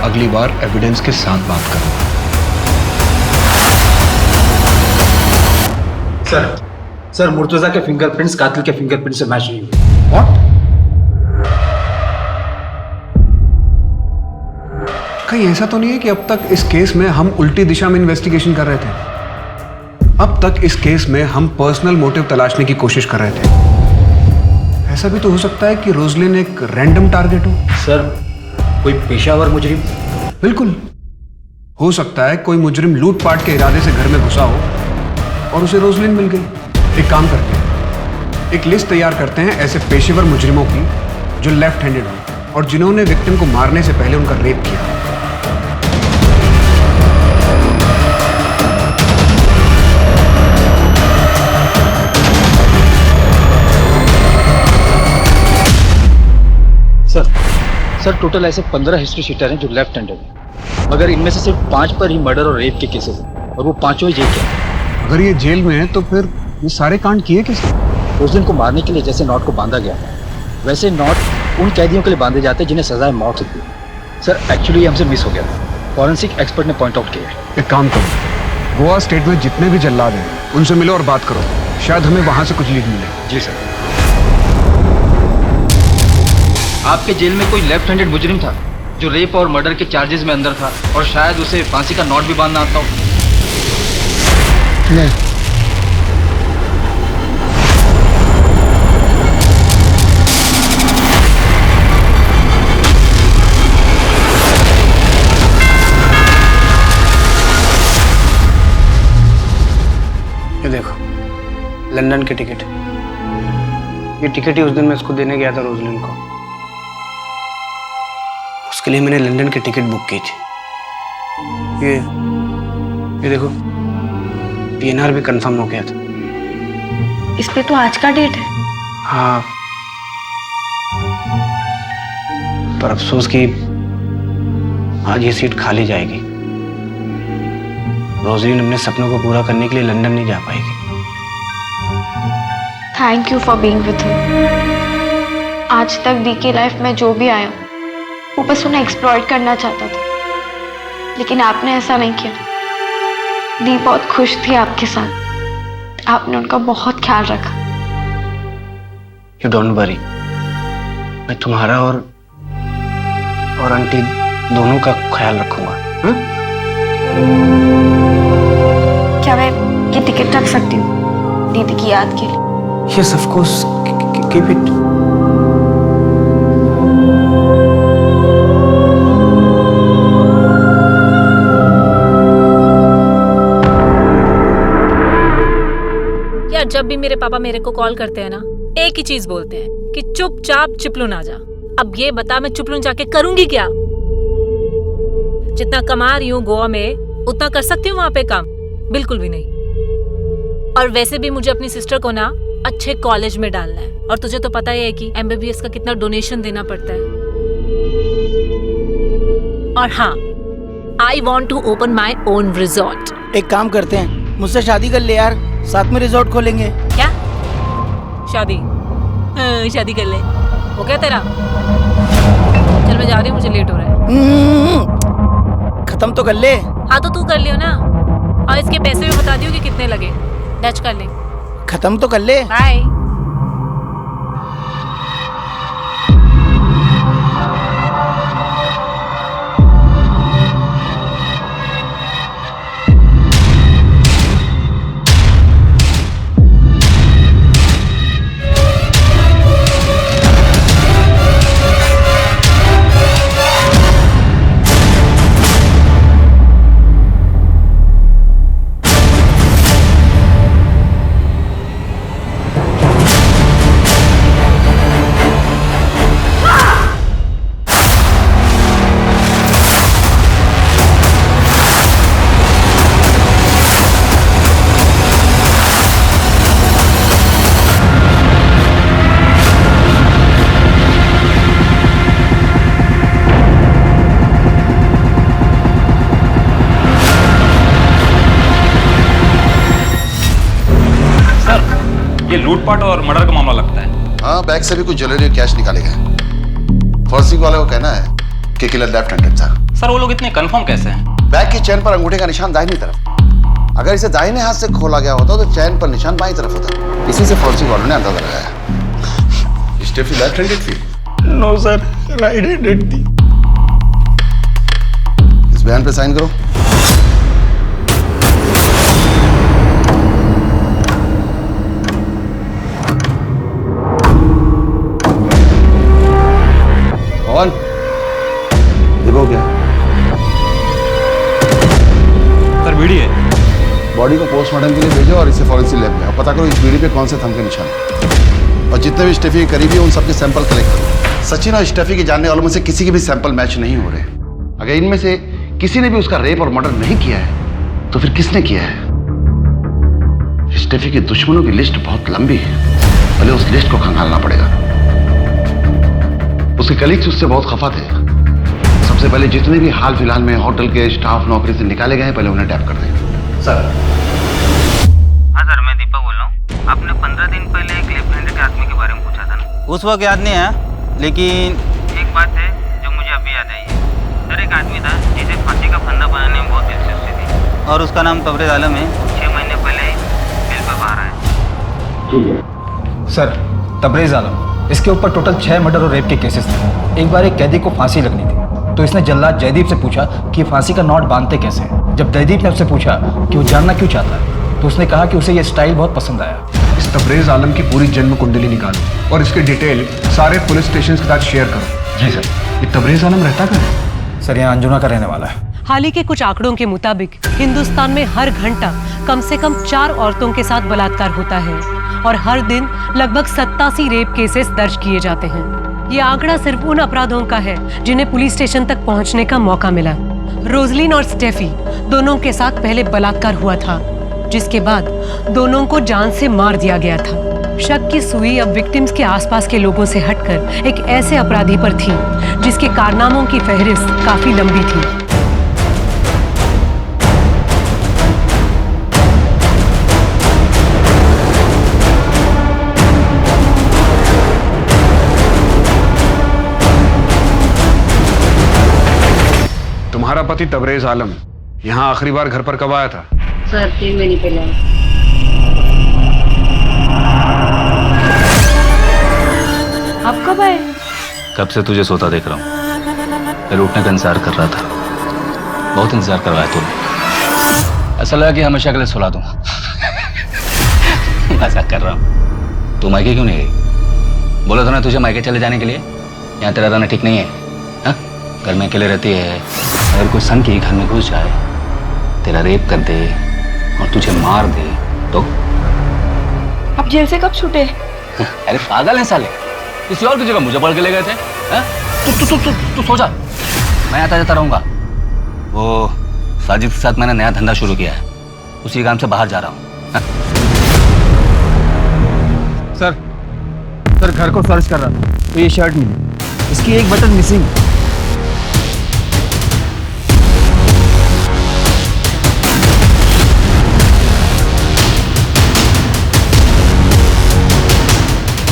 अगली बार एविडेंस के साथ बात कर। सर, मुर्तजा के फिंगरप्रिंट्स कातिल के फिंगरप्रिंट से मैच नहीं हुए। व्हाट? कहीं ऐसा तो नहीं है कि अब तक इस केस में हम उल्टी दिशा में इन्वेस्टिगेशन कर रहे थे? अब तक इस केस में हम पर्सनल मोटिव तलाशने की कोशिश कर रहे थे। ऐसा भी तो हो सकता है कि रोजलिन एक रैंडम टारगेट हो। सर, कोई पेशावर मुजरिम? बिल्कुल हो सकता है कोई मुजरिम लूटपाट के इरादे से घर में घुसा हो और उसे रोजलिन मिल गई। एक काम करते हैं, एक लिस्ट तैयार करते हैं ऐसे पेशेवर मुजरिमों की जो लेफ्ट हैंडेड हो और जिन्होंने विक्टिम को मारने से पहले उनका रेप किया। सर टोटल ऐसे 15 हिस्ट्री शीटर हैं जो लेफ्ट हैंडेड हैं, मगर इनमें से सिर्फ 5 पर ही मर्डर और रेप के केसेस हैं और वो 5 ही जेल के हैं। अगर ये जेल में है तो फिर ये सारे कांड किए किसने? उस दिन को मारने के लिए जैसे नॉट को बांधा गया वैसे नॉट उन कैदियों के लिए बांधे जाते हैं जिन्हें सजाए मौत होती है। सर एक्चुअली ये हमसे मिस हो गया था, फॉरेंसिक एक्सपर्ट ने पॉइंट आउट किया है। एक काम करो, गोवा स्टेट में जितने भी जल्लाद हैं उनसे मिलो और बात करो, शायद हमें वहां से कुछ लीड मिले। जी सर। आपके जेल में कोई लेफ्ट हैंडेड मुजरिम था जो रेप और मर्डर के चार्जेस में अंदर था और शायद उसे फांसी का नॉट भी बांधना आता हो? नहीं। ये देखो लंदन की टिकट, ये टिकट ही उस दिन मैं इसको देने गया था रोजलिन को, उसके लिए मैंने लंदन की टिकट बुक की थी। ये देखो पीएनआर भी कंफर्म हो गया था। इस पे तो आज का डेट है। हाँ, पर अफसोस कि आज ये सीट खाली जाएगी। रोजलिन अपने सपनों को पूरा करने के लिए लंदन नहीं जा पाएगी। Thank you for being with me. आज तक दी की लाइफ में जो भी आया वो बस उन्हें एक्सप्लॉइट करना चाहता था, लेकिन आपने ऐसा नहीं किया। दी बहुत खुश थी आपके साथ, आपने उनका बहुत ख्याल रखा। यू डोंट वरी, मैं तुम्हारा और आंटी दोनों का ख्याल रखूंगा। क्या मैं ये टिकट रख सकती हूँ दीदी की याद के लिए? Yes, of course. Keep it. यार जब भी मेरे पापा मेरे को कॉल करते हैं ना, एक ही चीज बोलते हैं कि चुपचाप चिपलून आ जा। अब ये बता मैं चिपलून जाके करूंगी क्या? जितना कमा रही हूँ गोवा में उतना कर सकती हूँ वहां पे काम? बिल्कुल भी नहीं। और वैसे भी मुझे अपनी सिस्टर को ना अच्छे कॉलेज में डालना है, और तुझे तो पता ही है कि MBBS का कितना डोनेशन देना पड़ता है। और हाँ, I want to open my own resort. एक काम करते हैं, मुझसे शादी कर ले यार, साथ में रिजॉर्ट खोलेंगे। क्या शादी? हाँ, शादी कर ले। हो गया तेरा? चल मैं जा रही हूँ, मुझे लेट हो रहा है। खत्म तो कर ले। हाँ तो तू कर लियो ना, और इसके पैसे भी बता दियो कि कितने लगे। टच कर ले। खत्म तो कर ले। बाय। लूटपाट और मर्डर का मामला लगता है। हाँ, बैग से भी कुछ ज्वेलरी और कैश निकाले गए। फॉरेंसिक वाले को कहना है कि किलर लेफ्ट हैंडेड था। सर वो लोग इतने कंफर्म कैसे हैं? बैग की चैन पर अंगूठे का निशान दाहिनी तरफ। अगर इसे दाहिने हाथ से खोला गया होता तो चैन पर निशान बाईं तरफ होता। इसी से फॉरेंसिक वालों ने अंदाजा लगाया। स्टेफी लेफ्ट हैंडेड थी? नो सर, राइट हैंडेड थी। इस बयान पे साइन करो। कौन? देखो क्या सर बीड़ी है। बॉडी को पोस्टमार्टम के लिए भेजो और इसे फॉरेंसिक लैब में, और पता करो इस बीड़ी पे कौन से थंब के निशान है। और जितने भी स्टेफी के करीबी हैं उन सबके सैंपल कलेक्ट करो। सचिन और स्टेफी के जानने वालों में से किसी के भी सैंपल मैच नहीं हो रहे। अगर इनमें से किसी ने भी उसका रेप और मर्डर नहीं किया है तो फिर किसने किया है? स्टेफी के दुश्मनों की लिस्ट बहुत लंबी है, पहले उस लिस्ट को खंगालना पड़ेगा। उसके कलीग्स उससे बहुत खफा थे। सबसे पहले जितने भी हाल फिलहाल में होटल के स्टाफ नौकरी से निकाले गए हैं, पहले उन्हें टैप कर दें। सर। हाँ सर, मैं दीपक बोल रहा हूँ। आपने 15 दिन पहले एक लेफ्ट हैंडेड आदमी के बारे में पूछा था ना? उस वक्त याद नहीं है, लेकिन एक बात है जो मुझे अभी याद आई है। सर, एक आदमी था जिसे फांसी का फंदा बनाने में बहुत दिलचस्पी थी, और उसका नाम तबरेज आलम है। 6 महीने पहले बेल पर बाहर आया। सर, तबरेज आलम, इसके ऊपर टोटल 6 मर्डर और रेप के केसेस थे। एक बार एक कैदी को फांसी लगनी थी, तो इसने जल्लाद जयदीप से पूछा कि फांसी का नॉट बांधते कैसे हैं। जब जयदीप ने उससे पूछा कि वो जानना क्यों चाहता है, तो उसने कहा कि उसे ये स्टाइल बहुत पसंद आया। इस तबरेज आलम की पूरी जन्म कुंडली निकालो और इसके डिटेल सारे पुलिस स्टेशन के साथ शेयर करो। जी सर। ये तबरेज आलम रहता कहाँ है? सर, यहाँ अंजुना का रहने वाला है। हाल ही के कुछ आंकड़ों के मुताबिक हिंदुस्तान में हर घंटा कम से कम 4 औरतों के साथ बलात्कार होता है और हर दिन लगभग 87 रेप केसेस दर्ज किए जाते हैं। ये आंकड़ा सिर्फ उन अपराधों का है जिन्हें पुलिस स्टेशन तक पहुंचने का मौका मिला। रोजलिन और स्टेफी दोनों के साथ पहले बलात्कार हुआ था, जिसके बाद दोनों को जान से मार दिया गया था। शक की सुई अब विक्टिम्स के आसपास के लोगों से हटकर एक ऐसे अपराधी पर थी जिसके कारनामों की फहरिस्त काफी लंबी थी। तुम्हारा पति तबरेज आलम यहाँ आखिरी बार घर पर कब आया था? सर, 3 महीने पहले। आप कब आए? कब से तुझे सोता देख रहा हूँ। फिर उठने का इंतजार कर रहा था। बहुत इंतजार करवाया तूने। ऐसा लगा कि हमेशा के लिए सुला दूँ। मजाक कर रहा हूँ। तू मायके क्यों नहीं गई? बोला था ना तुझे मायके चले जाने के लिए। यहाँ तेरा रहना ठीक नहीं है। हाँ? घर में अकेले रहती है। अगर कोई सन की घर में घुस जाए, तेरा रेप कर दे और तुझे मार दे तो? आप जेल से कब छूटे? अरे पागल है साले, किसी और की जगह मुझे पढ़ के ले गए थे। तू सो जा, मैं आता जाता रहूंगा। वो साजिद के साथ मैंने नया धंधा शुरू किया है, उसी काम से बाहर जा रहा हूँ। सर, घर को सर्च कर रहा था तो ये शर्ट मिली। इसकी एक बटन मिसिंग।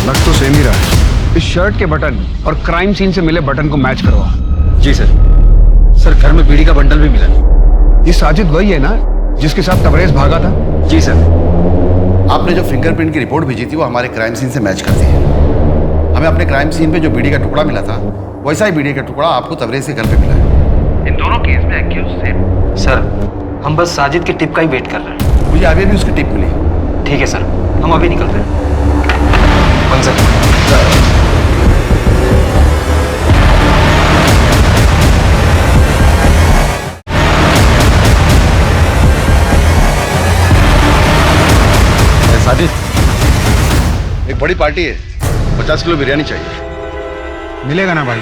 लग तो सेम ही रहा है। इस शर्ट के बटन और क्राइम सीन से मिले बटन को मैच करवाओ। जी सर। सर, घर में बीड़ी का बंडल भी मिला। ये साजिद वही है ना जिसके साथ तबरेज भागा था? जी सर। आपने जो फिंगरप्रिंट की रिपोर्ट भेजी थी वो हमारे क्राइम सीन से मैच करती है। हमें अपने क्राइम सीन पे जो बीड़ी का टुकड़ा मिला था, वैसा ही बीड़ी का टुकड़ा आपको तबरेज के घर पे मिला है। इन दोनों केस में एक्यूज सेम। सर, हम बस साजिद की टिप का ही वेट कर रहे हैं। मुझे अभी भी उसकी टिप मिली। ठीक है सर, हम अभी निकल रहे हैं। सर, साजिद, एक बड़ी पार्टी है, 50 किलो बिरयानी चाहिए। मिलेगा ना भाई?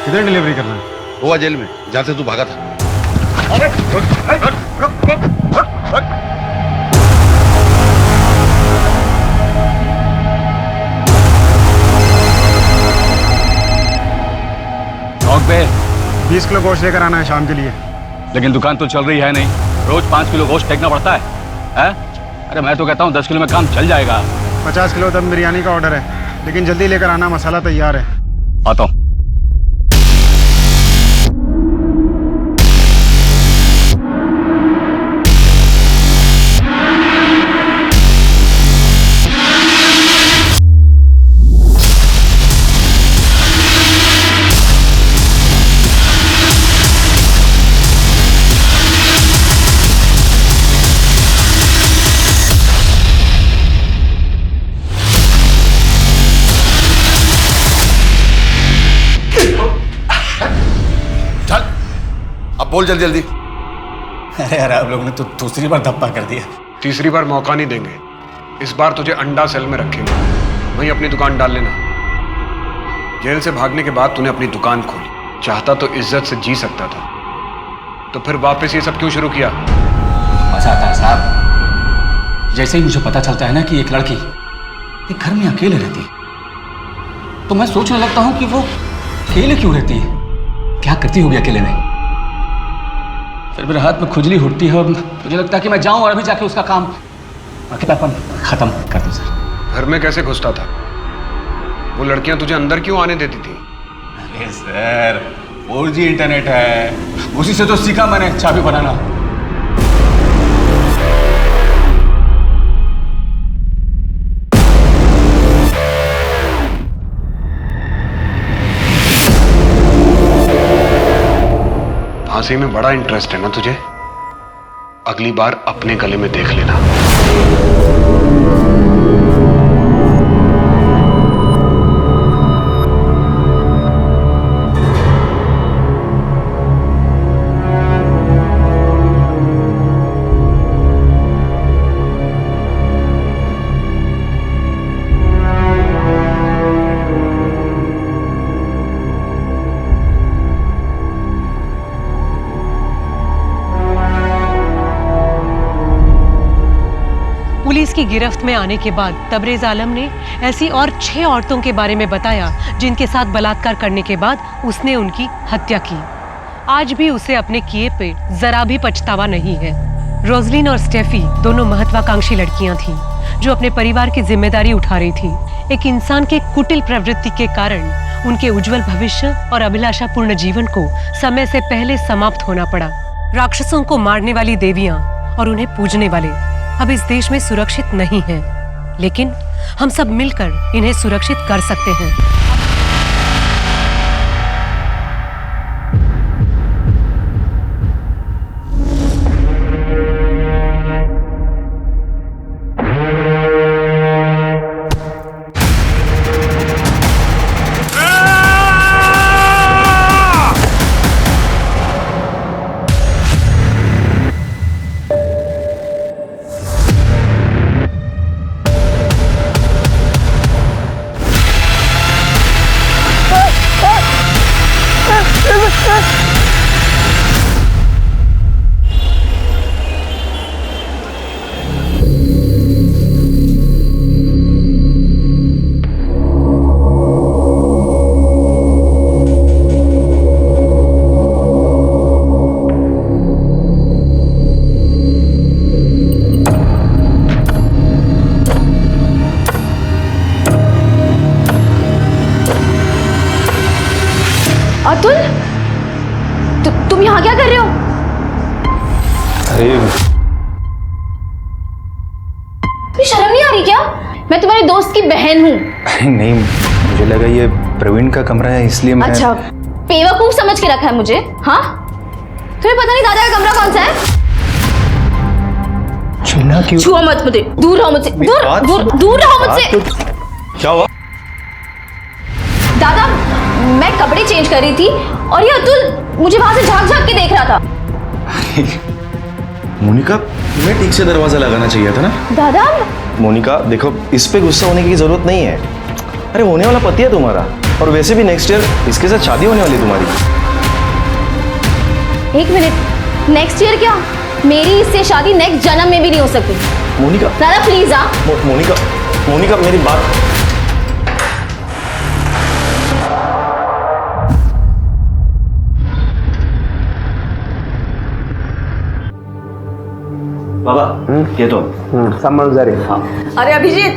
किधर डिलीवरी करना है? गोवा जेल में, जहाँ से तू भागा था। पे 20 किलो गोश्त लेकर आना है शाम के लिए। लेकिन दुकान तो चल रही है नहीं, रोज 5 किलो गोश्त फेंकना पड़ता है? अरे मैं तो कहता हूँ 10 किलो में काम चल जाएगा। 50 किलो दम बिरयानी का ऑर्डर है, लेकिन जल्दी लेकर आना, मसाला तैयार है। आता हूँ। बोल जल्दी जल्दी। अरे यार, आप लोगों ने तो दूसरी बार धप्पा कर दिया। तीसरी बार मौका नहीं देंगे। इस बार तुझे अंडा सेल में रखेंगे, वहीं अपनी दुकान डाल लेना। जेल से भागने के बाद तूने अपनी दुकान खोली, चाहता तो इज्जत से जी सकता था, तो फिर वापस ये सब क्यों शुरू किया? मजा आता है साहब। जैसे ही मुझे पता चलता है ना कि एक लड़की एक घर में अकेले रहती, तो मैं सोचने लगता हूँ कि वो अकेले क्यों रहती है? क्या करती होगी अकेले में? फिर मेरे हाथ में खुजली उठती है और मुझे लगता है कि मैं जाऊं और अभी जाके उसका काम अकेलापन खत्म कर दूं सर। घर में कैसे घुसता था? वो लड़कियां तुझे अंदर क्यों आने देती थी? अरे सर 4G इंटरनेट है, उसी से तो सीखा मैंने चाबी बनाना। फांसी में बड़ा इंटरेस्ट है ना तुझे? अगली बार अपने गले में देख लेना। पुलिस की गिरफ्त में आने के बाद तबरेज आलम ने ऐसी और 6 औरतों के बारे में बताया जिनके साथ बलात्कार करने के बाद उसने उनकी हत्या की। आज भी उसे अपने किए पे जरा भी पछतावा नहीं है। रोजलिन और स्टेफी दोनों महत्वाकांक्षी लड़कियां थीं जो अपने परिवार की जिम्मेदारी उठा रही थी। एक इंसान के कुटिल प्रवृत्ति के कारण उनके उज्जवल भविष्य और अभिलाषापूर्ण जीवन को समय से पहले समाप्त होना पड़ा। राक्षसों को मारने वाली देवियां और उन्हें पूजने वाले अब इस देश में सुरक्षित नहीं हैं, लेकिन हम सब मिलकर इन्हें सुरक्षित कर सकते हैं। अतुल, तुम यहाँ क्या कर रहे हो? अरे तुम्हें शर्म नहीं आ रही क्या? मैं तुम्हारे दोस्त की बहन हूँ। अरे नहीं, मुझे लगा ये प्रवीण का कमरा है इसलिए मैं। अच्छा, बेवकूफ समझ के रखा है मुझे? हाँ, तुम्हें पता नहीं दादा का कमरा कौन सा है? छूना क्यों? छुओ मत मुझे, दूर रहो मुझसे, दूर रहो मुझसे। क्या हुआ? दादा, मैं कपड़े चेंज कर रही थी और ये अतुल मुझे वहां से झांक झांक के देख रहा था। मोनिका, तुम्हें ठीक से दरवाजा लगाना चाहिए था ना। दादा, मोनिका देखो, इस पे गुस्सा होने की जरूरत नहीं है। अरे होने वाला पति है तुम्हारा, और वैसे भी नेक्स्ट ईयर इसके साथ शादी होने वाली तुम्हारी। एक मिनट, नेक्स्ट ईयर क्या? मेरी इससे शादी नेक्स्ट जन्म में भी नहीं हो सकती। मोनिका दादा प्लीज। मोनिका मेरी बात। बाबा, ये तो समझदारी। हाँ। अरे अभिजीत,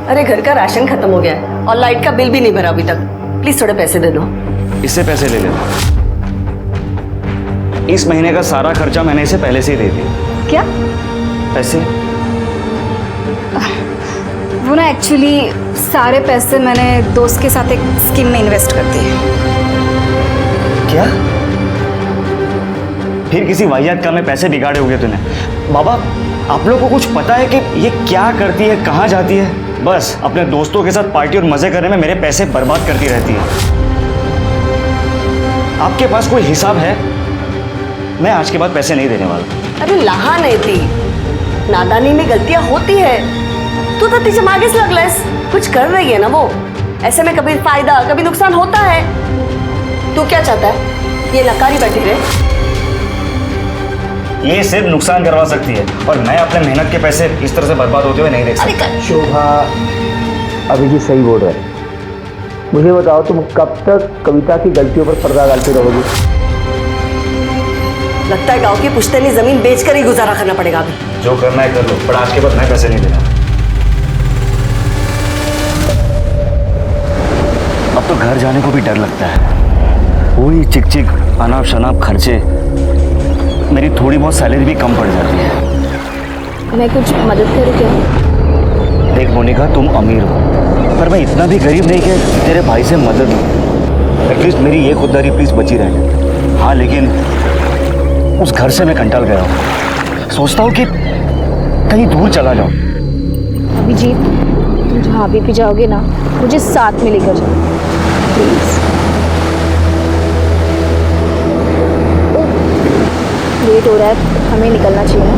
अरे घर का राशन खत्म हो गया है और लाइट का बिल भी नहीं भरा अभी तक। प्लीज थोड़े पैसे दे दो। इससे पैसे ले लेना। इस महीने का सारा खर्चा मैंने इसे पहले से ही दे दिया। क्या? पैसे? वो ना एक्चुअली सारे पैसे मैंने दोस्त के साथ एक स्कीम में इन्वेस्ट कर दिए। क्या? फिर किसी वाहियात काम में पैसे बिगाड़े होंगे तूने। बाबा, आप लोग को कुछ पता है कि ये क्या करती है, कहाँ जाती है? बस अपने दोस्तों के साथ पार्टी और मजे करने में मेरे पैसे बर्बाद करती रहती है। आपके पास कोई हिसाब है? मैं आज के बाद पैसे नहीं देने वाला। अरे लहा नहीं थी, नादानी में गलतियां होती है। तू तो तीसरे आगे से लगलस, कुछ कर रही है ना वो। ऐसे में कभी फायदा कभी नुकसान होता है। तू क्या चाहता है, ये नकारी बैठी रहे? ये सिर्फ नुकसान करवा सकती है, और मैं अपने मेहनत के पैसे इस तरह से बर्बाद होते हुए नहीं देख सकता। शोभा, अभिजीत सही बोल रहा है। मुझे बताओ, तुम कब तक कविता की गलतियों पर पर्दा डालती रहोगी? लगता है गांव की पुश्तैनी जमीन बेचकर ही गुजारा करना पड़ेगा अभी। जो करना है कर लो, पर आज के बाद मैं पैसे नहीं देना। अब तो घर जाने को भी डर लगता है। वही चिक चिक अनाप शनाप खर्चे, मेरी थोड़ी बहुत सैलरी भी कम पड़ जाती है। मैं कुछ मदद करूँ क्या? देख मोनिका, तुम अमीर हो, पर मैं इतना भी गरीब नहीं कि तेरे भाई से मदद लूँ। एटलीस्ट मेरी ये खुददारी प्लीज बची रहे। हाँ, लेकिन उस घर से मैं कंटाल गया हूँ। सोचता हूँ कि कहीं दूर चला जाऊँ। अभिजीत, तुम जहाँ भी जाओगे ना, मुझे साथ में लेकर जाओ प्लीज। लेट हो रहा है, हमें निकलना चाहिए ना।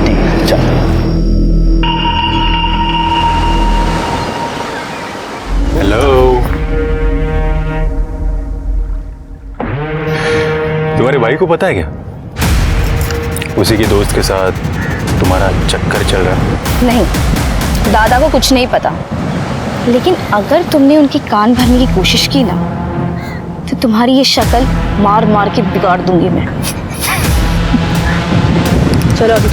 ठीक है, चल। हेलो, तुम्हारे भाई को पता है क्या? उसी के दोस्त के साथ तुम्हारा चक्कर चल रहा है? नहीं, दादा को कुछ नहीं पता, लेकिन अगर तुमने उनकी कान भरने की कोशिश की ना, तो तुम्हारी ये शक्ल मार मार के बिगाड़ दूंगी मैं। चलो अभी।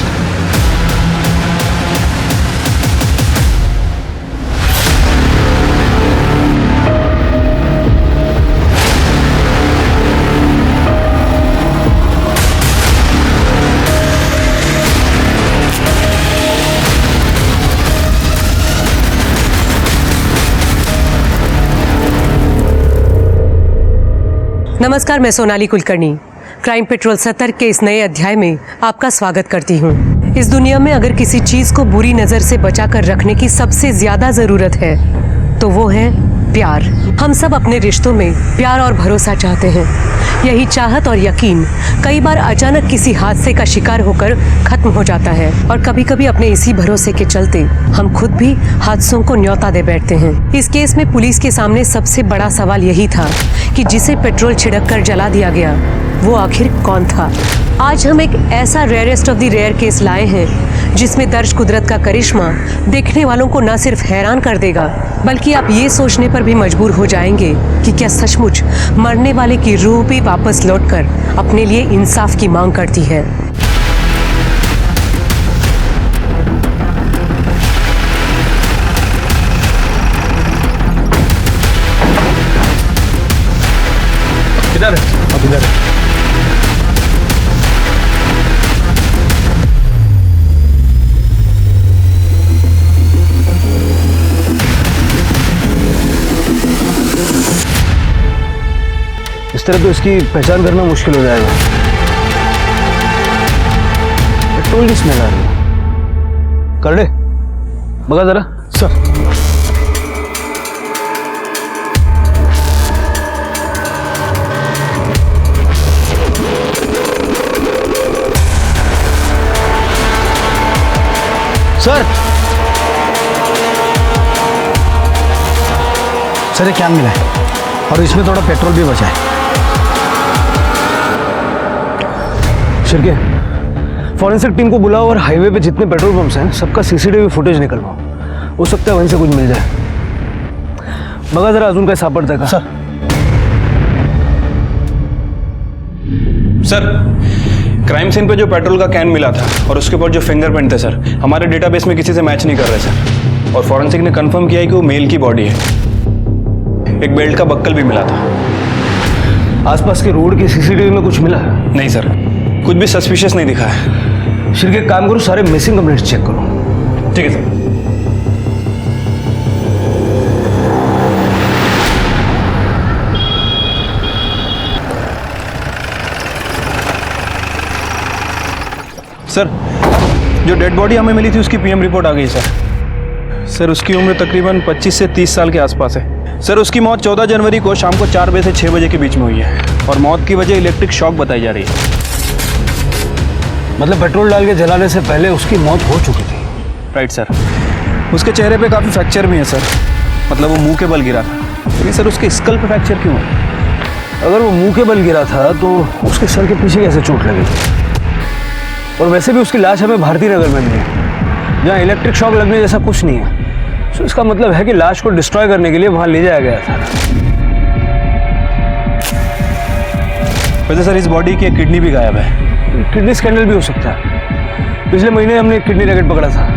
नमस्कार, मैं सोनाली कुलकर्णी क्राइम पेट्रोल 70 के इस नए अध्याय में आपका स्वागत करती हूँ। इस दुनिया में अगर किसी चीज को बुरी नजर से बचाकर रखने की सबसे ज्यादा जरूरत है तो वो है प्यार। हम सब अपने रिश्तों में प्यार और भरोसा चाहते हैं। यही चाहत और यकीन कई बार अचानक किसी हादसे का शिकार होकर खत्म हो जाता है, और कभी कभी अपने इसी भरोसे के चलते हम खुद भी हादसों को न्योता दे बैठते हैं। इस केस में पुलिस के सामने सबसे बड़ा सवाल यही था कि जिसे पेट्रोल छिड़क कर जला दिया गया वो आखिर कौन था। आज हम एक ऐसा rarest of the rare case लाए हैं जिसमें दर्ज कुदरत का करिश्मा देखने वालों को न सिर्फ हैरान कर देगा, बल्कि आप ये सोचने पर भी मजबूर हो जाएंगे कि क्या सचमुच मरने वाले की रूह भी वापस लौटकर अपने लिए इंसाफ की मांग करती है। किधर है? अब इधर है। इस तरह तो इसकी पहचान करना मुश्किल हो जाएगा। पेट्रोल की स्मेल आ रही है। कर ले, बगा जरा। सर, सर ये क्या मिला है, और इसमें थोड़ा पेट्रोल भी बचा है। शिरके, फॉरेंसिक टीम को बुलाओ और हाईवे पे जितने पेट्रोल पंप्स हैं सबका सीसीटीवी फुटेज निकलवाओ। हो सकता है वहीं से कुछ मिल जाए। बघा जरा अजून काय सापडतंय का? सर, क्राइम सीन पे जो पेट्रोल का कैन मिला था और उसके ऊपर जो फिंगरप्रिंट थे सर, हमारे डेटाबेस में किसी से मैच नहीं कर रहे सर। और फॉरेंसिक ने कंफर्म किया है कि वो मेल की बॉडी है। एक बेल्ट का बक्कल भी मिला था। आसपास के रोड की सीसीटीवी में कुछ मिला? नहीं सर, कुछ भी सस्पिशियस नहीं दिखा है। शिरके, काम करो, सारे मिसिंग कंप्लेंट्स चेक करो। ठीक है सर। सर, जो डेड बॉडी हमें मिली थी उसकी पीएम रिपोर्ट आ गई सर। उसकी उम्र तकरीबन 25 से 30 साल के आसपास है। सर, उसकी मौत 14 जनवरी को शाम को 4 बजे से 6 बजे के बीच में हुई है, और मौत की वजह इलेक्ट्रिक शॉक बताई जा रही है। मतलब पेट्रोल डाल के जलाने से पहले उसकी मौत हो चुकी थी? Right sir. उसके चेहरे पे काफ़ी फ्रैक्चर भी है सर, मतलब वो मुंह के बल गिरा था। लेकिन सर, उसके स्कल पे फ्रैक्चर क्यों है? अगर वो मुंह के बल गिरा था तो उसके सर के पीछे कैसे चोट लगी? और वैसे भी उसकी लाश हमें भारती नगर में मिली, जहाँ इलेक्ट्रिक शॉक लगने जैसा कुछ नहीं है। तो इसका मतलब है कि लाश को डिस्ट्रॉय करने के लिए वहां ले जाया गया था। वैसे सर इस बॉडी की एक किडनी भी गायब है। किडनी स्कैंडल भी हो सकता है। पिछले महीने हमने एक किडनी रैकेट पकड़ा था।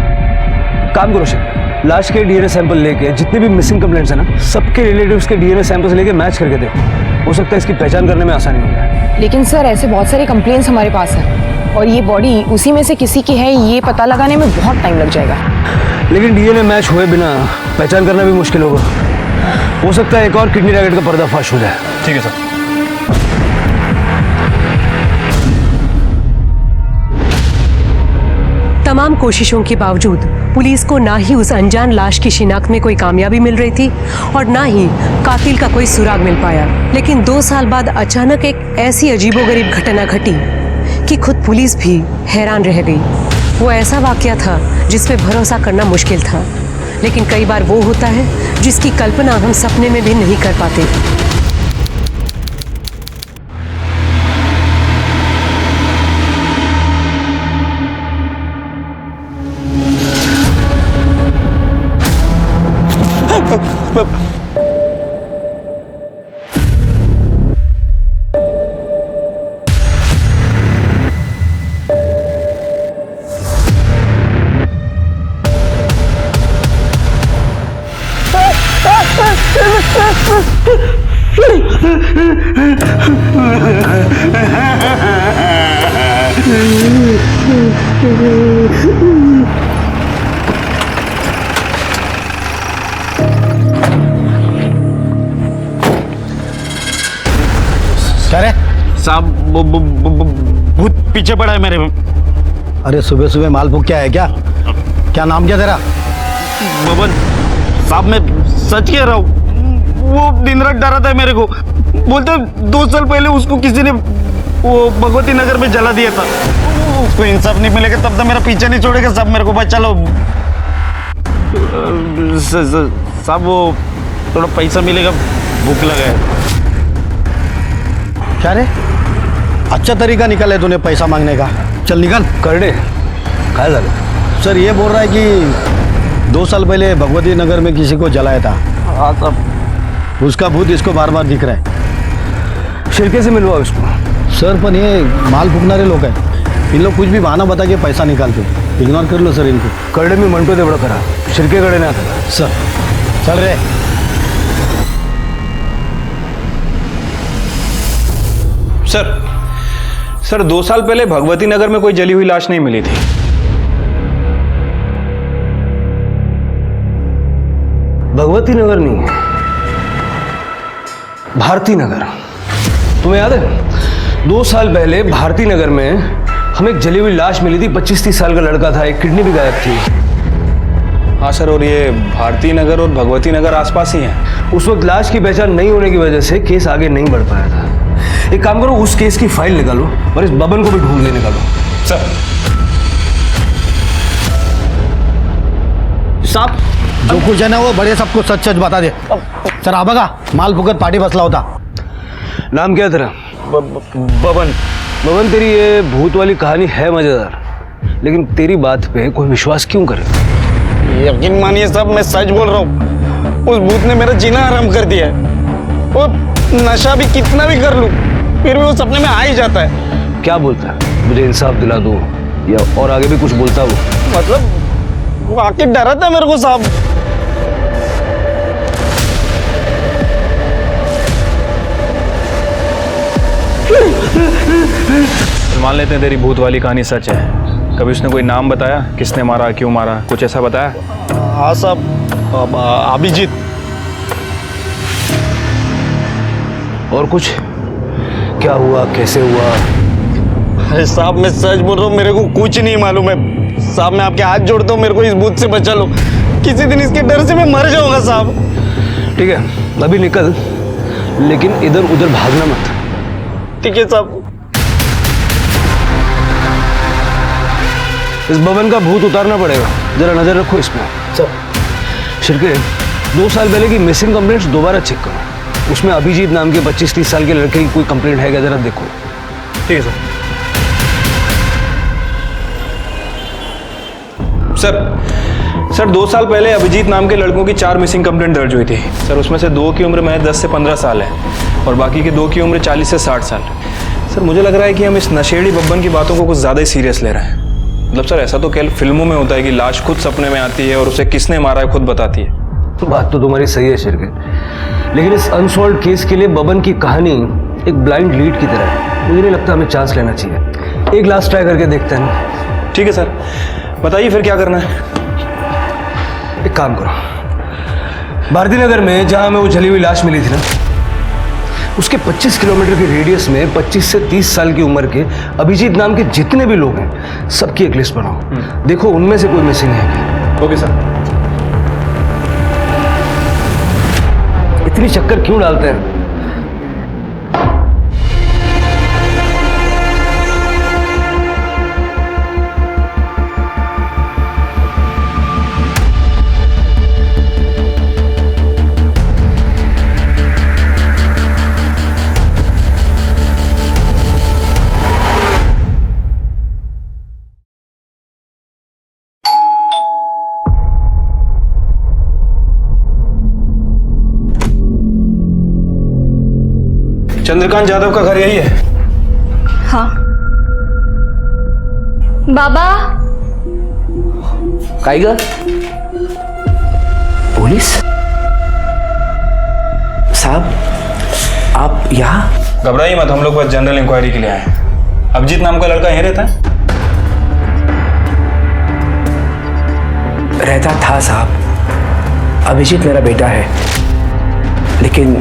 काम करो सर, लाश के डीएनए सैंपल लेके जितने भी मिसिंग कंप्लेंट्स है ना, सबके रिलेटिव्स के डीएनए सैंपल्स लेके मैच करके देखो। हो सकता है इसकी पहचान करने में आसानी हो जाए। लेकिन सर ऐसे बहुत सारे कंप्लेंट्स हमारे पास हैं और ये बॉडी उसी में से किसी की है, ये पता लगाने में बहुत टाइम लग जाएगा। लेकिन डीएनए मैच हुए बिना पहचान करना भी मुश्किल होगा। हो सकता है एक और किडनी रैकेट का पर्दाफाश हो जाए। ठीक है सर। तमाम कोशिशों के बावजूद पुलिस को ना ही उस अनजान लाश की शिनाख्त में कोई कामयाबी मिल रही थी और ना ही कातिल का कोई सुराग मिल पाया। लेकिन 2 साल बाद अचानक एक ऐसी अजीबोगरीब घटना घटी कि खुद पुलिस भी हैरान रह गई। वो ऐसा वाकया था जिस पे भरोसा करना मुश्किल था, लेकिन कई बार वो होता है जिसकी कल्पना हम सपने में भी नहीं कर पाते। क्या रे साहब भूत पीछे पड़ा है मेरे में। अरे सुबह सुबह माल भूख क्या है क्या? क्या नाम क्या तेरा? बबन साहब मैं सच कह रहा हूँ। वो दिन रात डराता है मेरे को। बोलते 2 साल पहले उसको किसी ने वो भगवती नगर में जला दिया था। उसको इंसाफ नहीं मिलेगा तब तक मेरा पीछा नहीं छोड़ेगा। साहब मेरे को बचा लो। साहब वो थोड़ा पैसा मिलेगा, भूख लगा है। क्या रे, अच्छा तरीका निकाले तूने पैसा मांगने का। चल निकल कर दे। क्या लगा? सर ये बोल रहा है कि 2 साल पहले भगवती नगर में किसी को जलाया था। हाँ साहब। उसका भूत इसको बार बार दिख रहा है। शिरके से मिलवाओ इसको। सर पर ये माल फूकनारे लोग हैं। इन लोग कुछ भी बहाना बता के पैसा निकालते। इग्नोर कर लो सर इनको। करड़े में मंटो दे बड़ा करा, शिरके कड़े ना आता सर। चल रे। सर 2 साल पहले भगवती नगर में कोई जली हुई लाश नहीं मिली थी। भगवती नगर नहीं, भारती नगर। तुम्हें याद है 2 साल पहले भारती नगर में हमें एक जली हुई लाश मिली थी। 25-30 साल का लड़का था, एक किडनी भी गायब थी। हाँ सर, और ये भारती नगर और भगवती नगर आसपास ही हैं। उस वक्त लाश की पहचान नहीं होने की वजह से केस आगे नहीं बढ़ पाया था। एक काम करो, उस केस की फाइल निकालो और इस बबन को भी ढूंढ के निकालो। सर साहब जो कुछ है ना वो बड़े सबको सच सच बता दे। सर आप बघा माल फुकट पार्टी बसला होता। नाम क्या तेरा? बबन। बबन, तेरी ये भूत वाली कहानी है मजेदार, लेकिन तेरी बात पे कोई विश्वास क्यों करे? यकीन मानिए साहब मैं सच बोल रहा हूँ। उस भूत ने मेरा जीना हराम कर दिया है। वो नशा भी कितना भी कर लूं फिर भी वो सपने में आ ही जाता है। क्या बोलता है? मुझे इंसाफ दिला दो, या और आगे भी कुछ बोलता वो? मतलब वो आके डराता है मेरे को साहब। मान लेते हैं तेरी भूत वाली कहानी सच है। कभी उसने कोई नाम बताया? किसने मारा, क्यों मारा, कुछ ऐसा बताया? हाँ साहब, अभिजीत। और कुछ? क्या हुआ, कैसे हुआ? अरे साहब मैं सच बोल रहा हूँ, मेरे को कुछ नहीं मालूम है साहब। मैं आपके हाथ जोड़ता हूँ, मेरे को इस भूत से बचा लो। किसी दिन इसके डर से मैं मर जाऊंगा साहब। ठीक है, अभी निकल, लेकिन इधर उधर भागना मत। ठीक है साहब। इस भवन का भूत उतारना पड़ेगा, जरा नजर रखो इसमें। सर शिरके, 2 साल पहले की मिसिंग कंप्लेंट्स दोबारा चेक करो। उसमें अभिजीत नाम के 25-30 साल के लड़के की कोई कंप्लेंट है क्या, जरा देखो। ठीक है सर। सर 2 साल पहले अभिजीत नाम के लड़कों की 4 मिसिंग कंप्लेंट दर्ज हुई थी सर। उसमें से 2 की उम्र महज 10 से 15 साल है और बाकी के 2 की उम्र 40 से 60 साल। सर मुझे लग रहा है कि हम इस नशेड़ी बब्बन की बातों को कुछ ज़्यादा ही सीरियस ले रहे हैं। मतलब सर ऐसा तो केवल फिल्मों में होता है कि लाश खुद सपने में आती है और उसे किसने मारा है खुद बताती है। बात तो तुम्हारी सही है शिरके, लेकिन इस अनसॉल्व केस के लिए बबन की कहानी एक ब्लाइंड लीड की तरह है। मुझे नहीं लगता हमें चांस लेना चाहिए। एक लास्ट ट्राई करके देखते हैं। ठीक है सर, बताइए फिर क्या करना है। एक काम करो, भारती नगर में जहां हमें वो जली हुई लाश मिली थी ना, उसके 25 किलोमीटर के रेडियस में 25 से 30 साल की उम्र के अभिजीत नाम के जितने भी लोग हैं सबकी एक लिस्ट बनाओ। देखो उनमें से कोई मिसिंग है क्या। Okay sir. इतनी चक्कर क्यों डालते हैं? चंद्रकांत यादव का घर यही है? हाँ। बाबा। टाइगर, पुलिस साहब, आप यहाँ? घबराइए मत, हम लोग बस जनरल इंक्वायरी के लिए आए हैं। अभिजीत नाम का लड़का यहीं रहता है? रहता था साहब। अभिजीत मेरा बेटा है, लेकिन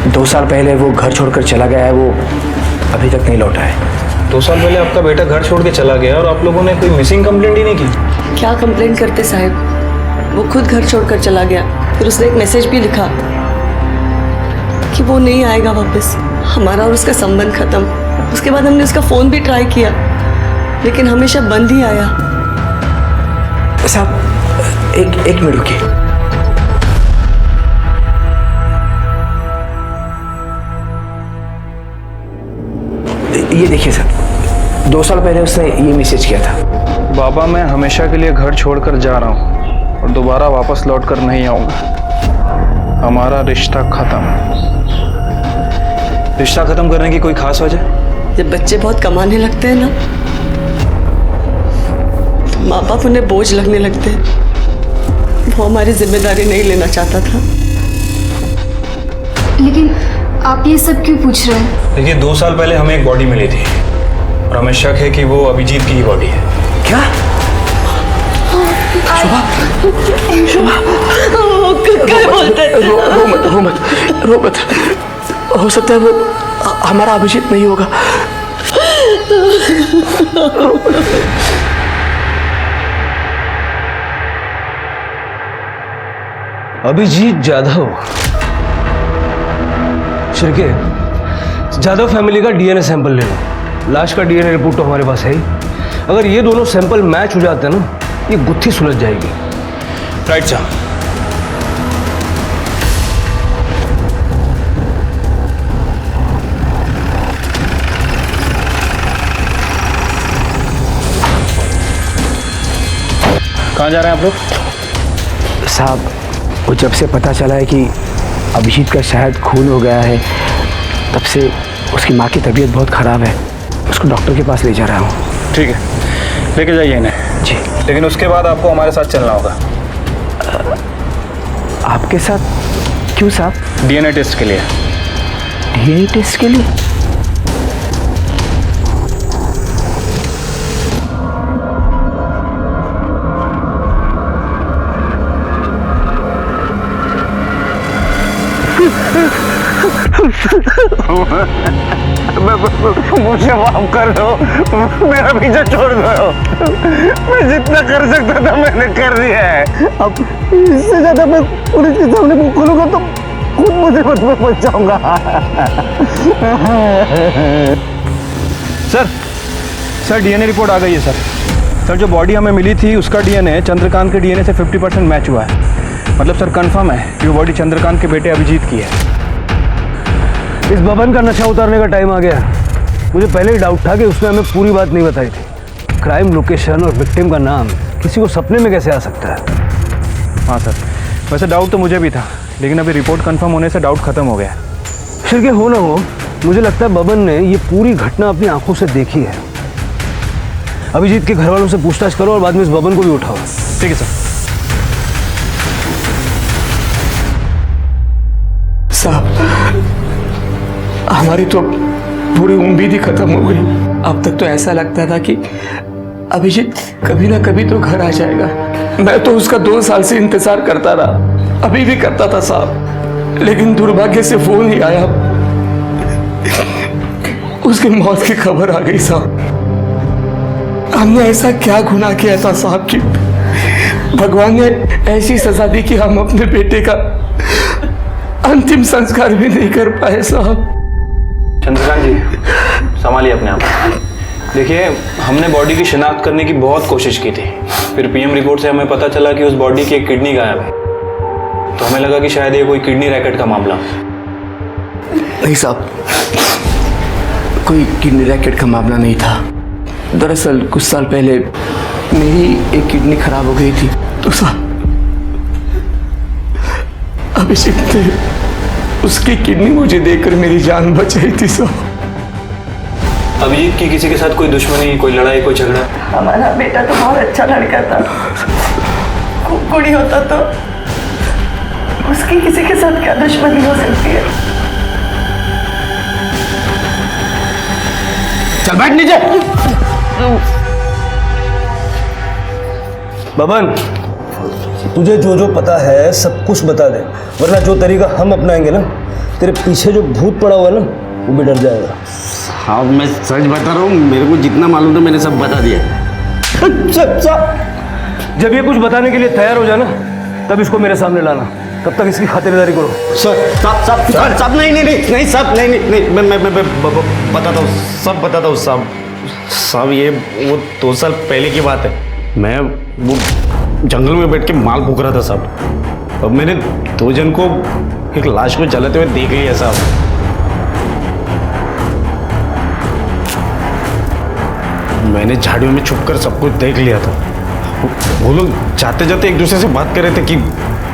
2 साल पहले वो घर छोड़कर चला गया है। वो अभी तक नहीं लौटा है। 2 साल पहले आपका बेटा घर छोड़ के चला गया और आप लोगों ने कोई मिसिंग कंप्लेंट ही नहीं की? क्या कंप्लेंट करते साहब, वो खुद घर छोड़कर चला गया। फिर उसने एक मैसेज भी लिखा कि वो नहीं आएगा वापस, हमारा और उसका संबंध खत्म। उसके बाद हमने उसका फ़ोन भी ट्राई किया, लेकिन हमेशा बंद ही आया। साहब एक मिनट रुकिए। ये देखिए सर, 2 साल पहले उसने ये मैसेज किया था। बाबा, मैं हमेशा के लिए घर छोड़कर जा रहा हूँ और दोबारा वापस लौटकर नहीं आऊँगा। हमारा रिश्ता खत्म। रिश्ता खत्म करने की कोई खास वजह? जब बच्चे बहुत कमाने लगते हैं ना, तो माँ बाप उन्हें बोझ लगने लगते हैं। वो हमारी जिम्मेदारी नहीं लेना चाहता था। लेकिन आप ये सब क्यों पूछ रहे हैं? देखिए, 2 साल पहले हमें एक बॉडी मिली थी और हमें शक है कि वो अभिजीत की ही बॉडी है। क्या? शुभा, क्या बोलते हैं? रो मत। हो सकता है वो हमारा अभिजीत नहीं होगा। अभिजीत यादव? शिरके, यादव फैमिली का डीएनए सैंपल ले लो। लाश का डीएनए रिपोर्ट तो हमारे पास है ही। अगर ये दोनों सैंपल मैच हो जाते हैं ना, ये गुत्थी सुलझ जाएगी। राइट साहब। कहाँ जा रहे हैं आप लोग? साहब, वो जब से पता चला है कि अभिजीत का शायद खून हो गया है, तब से उसकी माँ की तबीयत बहुत ख़राब है। उसको डॉक्टर के पास ले जा रहा हूँ। ठीक है, लेके जाइए इन्हें। जी। लेकिन उसके बाद आपको हमारे साथ चलना होगा। आपके साथ? क्यों साहब? डीएनए टेस्ट के लिए। डीएनए टेस्ट के लिए? मुझे माफ कर दो, मेरा पीछा छोड़ दो। मैं जितना कर सकता था मैंने कर दिया है। अब इससे ज्यादा मैं पुलिस के सामने मुंह खोलूंगा तो खुद मुसीबत में फंस जाऊंगा। सर डीएनए रिपोर्ट आ गई है सर। जो बॉडी हमें मिली थी उसका डीएनए चंद्रकांत के डीएनए से 50% मैच हुआ है। मतलब सर कंफर्म है कि वो बॉडी चंद्रकांत के बेटे अभिजीत की है। इस बबन का नशा उतारने का टाइम आ गया। मुझे पहले ही डाउट था कि उसने हमें पूरी बात नहीं बताई थी। क्राइम लोकेशन और विक्टिम का नाम किसी को सपने में कैसे आ सकता है? हाँ सर, वैसे डाउट तो मुझे भी था, लेकिन अभी रिपोर्ट कंफर्म होने से डाउट खत्म हो गया है। फिर के हो ना हो, मुझे लगता है बबन ने ये पूरी घटना अपनी आंखों से देखी है। अभिजीत के घर वालों से पूछताछ करो और बाद में इस बबन को भी उठाओ। ठीक है सर। साहब, हमारी तो पूरी उम्मीद ही खत्म हो गई। अब तक तो ऐसा लगता था कि अभिजीत कभी ना कभी तो घर आ जाएगा। मैं तो उसका 2 साल से इंतजार करता रहा, अभी भी करता था साहब, लेकिन दुर्भाग्य से फोन ही आया, उसकी मौत की खबर आ गई साहब। हमने ऐसा क्या गुनाह किया था साहब कि भगवान ने ऐसी सजा दी कि हम अपने बेटे का अंतिम संस्कार भी नहीं कर पाए साहब। चंद्रकांत जी, संभालिए अपने आप। देखिए, हमने बॉडी की शिनाख्त करने की बहुत कोशिश की थी, फिर पीएम रिपोर्ट से हमें पता चला कि उस बॉडी की एक किडनी गायब है, तो हमें लगा कि शायद ये कोई किडनी रैकेट का मामला। नहीं साहब, कोई किडनी रैकेट का मामला नहीं था। दरअसल कुछ साल पहले मेरी एक किडनी खराब हो गई थी, तो साहब अभिषेक ने उसकी किडनी मुझे देकर मेरी जान बचाई थी साहब। अभिजीत की किसी के साथ कोई दुश्मनी, कोई लड़ाई, कोई झगड़ा? हमारा बेटा तो बहुत अच्छा लड़का था, खूब गुणी होता, तो उसकी किसी के साथ क्या दुश्मनी हो सकती है? चल बैठ नीचे। बबन, तुझे जो जो पता है सब कुछ बता दे, वरना जो तरीका हम अपनाएंगे ना, तेरे पीछे जो भूत पड़ा हुआ है ना, वो भी डर जाएगा। हाँ, मैं सच बता रहा हूँ, मेरे को जितना मालूम था मैंने सब बता दिया। जब ये कुछ बताने के लिए तैयार हो जाना, तब इसको मेरे सामने लाना, तब तक इसकी खातिरदारी करो। सब नहीं सब नहीं, मैं बताता हूँ, सब बताता हूँ साहब। ये वो 2 साल पहले की बात है। मैं वो जंगल में बैठ के माल फूक रहा था साहब। अब मैंने 2 जन को एक लाश को जलाते हुए देख लिया साहब। मैंने झाड़ियों में छुपकर सब कुछ देख लिया था। वो लोग जाते जाते एक दूसरे से बात कर रहे थे कि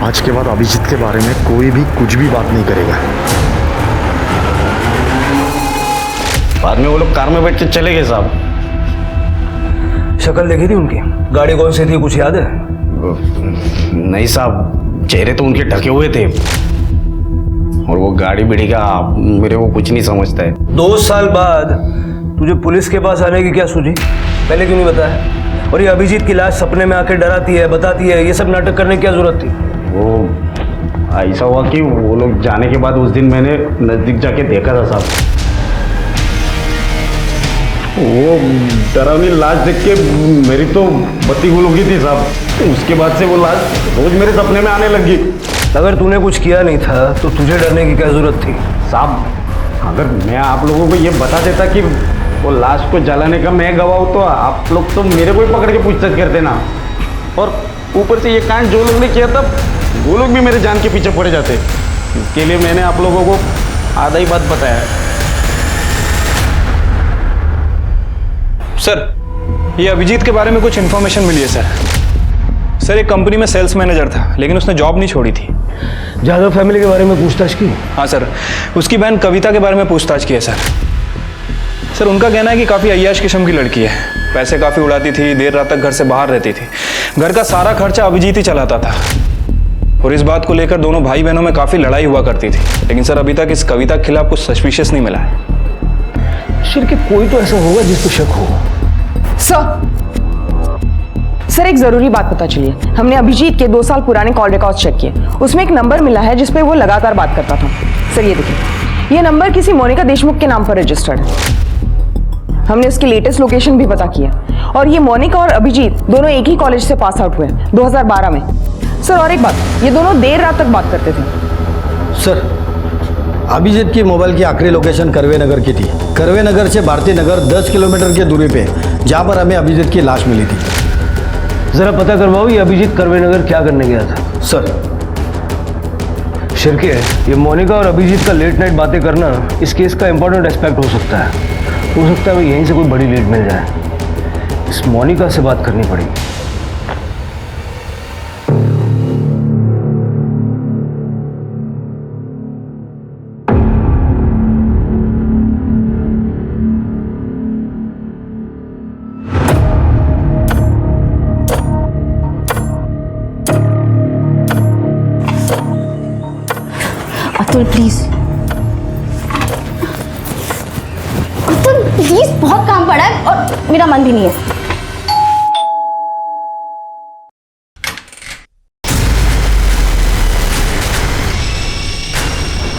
आज के बाद अभिजीत के बारे में कोई भी कुछ भी बात नहीं करेगा। बाद में वो लोग कार में बैठ के चले गए साहब। शक्ल देखी थी उनकी? गाड़ी कौन सी थी, कुछ याद है? नहीं साहब, चेहरे तो उनके ढके हुए थे, और वो गाड़ी बिड़ी का मेरे को कुछ नहीं समझता है। 2 साल बाद तुझे पुलिस के पास आने की क्या सूझी? पहले क्यों नहीं बताया? और ये अभिजीत की लाश सपने में आके डराती है, बताती है, ये सब नाटक करने की क्या जरूरत थी? वो ऐसा हुआ कि वो लोग जाने के बाद उस दिन मैंने नजदीक जाके देखा था साहब। वो डरावनी लाश देख के मेरी तो बत्ती गुल हो गई थी साहब। उसके बाद से वो लाश रोज मेरे सपने में आने लगी। अगर तूने कुछ किया नहीं था तो तुझे डरने की क्या जरूरत थी? साहब, अगर मैं आप लोगों को ये बता देता कि वो लाश को जलाने का मैं गवाह हूं, तो आप लोग तो मेरे को ही पकड़ के पूछताछ करते ना। और ऊपर से ये कांड जो लोग ने किया था, वो लोग भी मेरे जान के पीछे पड़े जाते। इसके लिए मैंने आप लोगों को आधा ही बात बताया है। सर, ये अभिजीत के बारे में कुछ इन्फॉर्मेशन मिली है सर। एक कंपनी में सेल्स मैनेजर था, लेकिन उसने जॉब नहीं छोड़ी थी। जादव फैमिली के बारे में पूछताछ की? हाँ सर, उसकी बहन कविता के बारे में पूछताछ की है सर। उनका कहना है कि काफ़ी अय्याश किस्म की लड़की है, पैसे काफ़ी उड़ाती थी, देर रात तक घर से बाहर रहती थी, घर का सारा खर्चा अभिजीत ही चलाता था, और इस बात को लेकर दोनों भाई बहनों में काफ़ी लड़ाई हुआ करती थी। लेकिन सर, अभी तक इस कविता के खिलाफ कुछ सस्पिशियस नहीं मिला है। शिर के कोई तो ऐसा होगा जिस पर शक हो। सर, एक जरूरी बात पता चली है। हमने अभिजीत के 2 साल पुराने कॉल रिकॉर्ड चेक किए, उसमें एक नंबर मिला है जिस पे वो लगातार बात करता था। सर ये देखिए, ये नंबर किसी मोनिका देशमुख के नाम पर रजिस्टर्ड है। हमने उसकी लेटेस्ट लोकेशन भी पता की है, और ये मोनिका और अभिजीत दोनों एक ही कॉलेज से पास आउट हुए 2012 में। सर और एक बात, ये दोनों देर रात तक बात करते थे। सर, अभिजीत की मोबाइल की आखिरी लोकेशन करवे नगर की थी। करवे नगर से भारती नगर 10 किलोमीटर की दूरी पे, जहाँ पर हमें अभिजीत की लाश मिली थी। जरा पता करवाओ ये अभिजीत करवे नगर क्या करने गया था। सर, शिरके, ये मोनिका और अभिजीत का लेट नाइट बातें करना इस केस का इंपॉर्टेंट एस्पेक्ट हो सकता है। हो सकता है यहीं से कोई बड़ी लीड मिल जाए। इस मोनिका से बात करनी पड़ेगी। अतुल प्लीज, अतुल प्लीज, बहुत काम पड़ा है और मेरा मन भी नहीं है।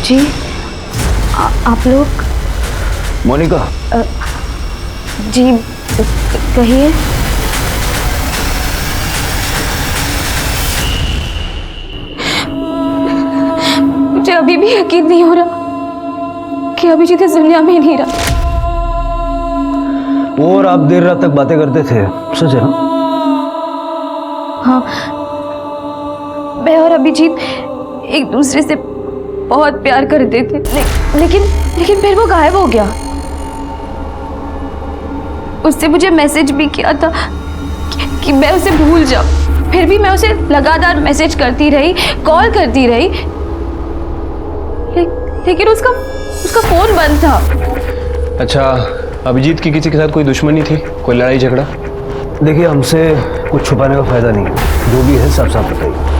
जी आप लोग? मोनिका। जी कहिए। मुझे अभी भी यकीन नहीं हो रहा कि अभिजीत इस दुनिया में ही नहीं रहा। वो और आप देर रात तक बातें करते थे, सच है ना? हाँ, मैं और अभिजीत एक दूसरे से बहुत प्यार करते थे, लेकिन फिर वो गायब हो गया। उसने मुझे मैसेज भी किया था कि मैं उसे भूल जाऊं, फिर भी मैं उसे लगातार मैसेज करती रही, कॉल करती रही, लेकिन उसका फोन बंद था। अच्छा, अभिजीत की किसी के साथ कोई दुश्मनी थी, कोई लड़ाई झगड़ा? देखिए, हमसे कुछ छुपाने का फायदा नहीं है, जो भी है साफ साफ बताइए।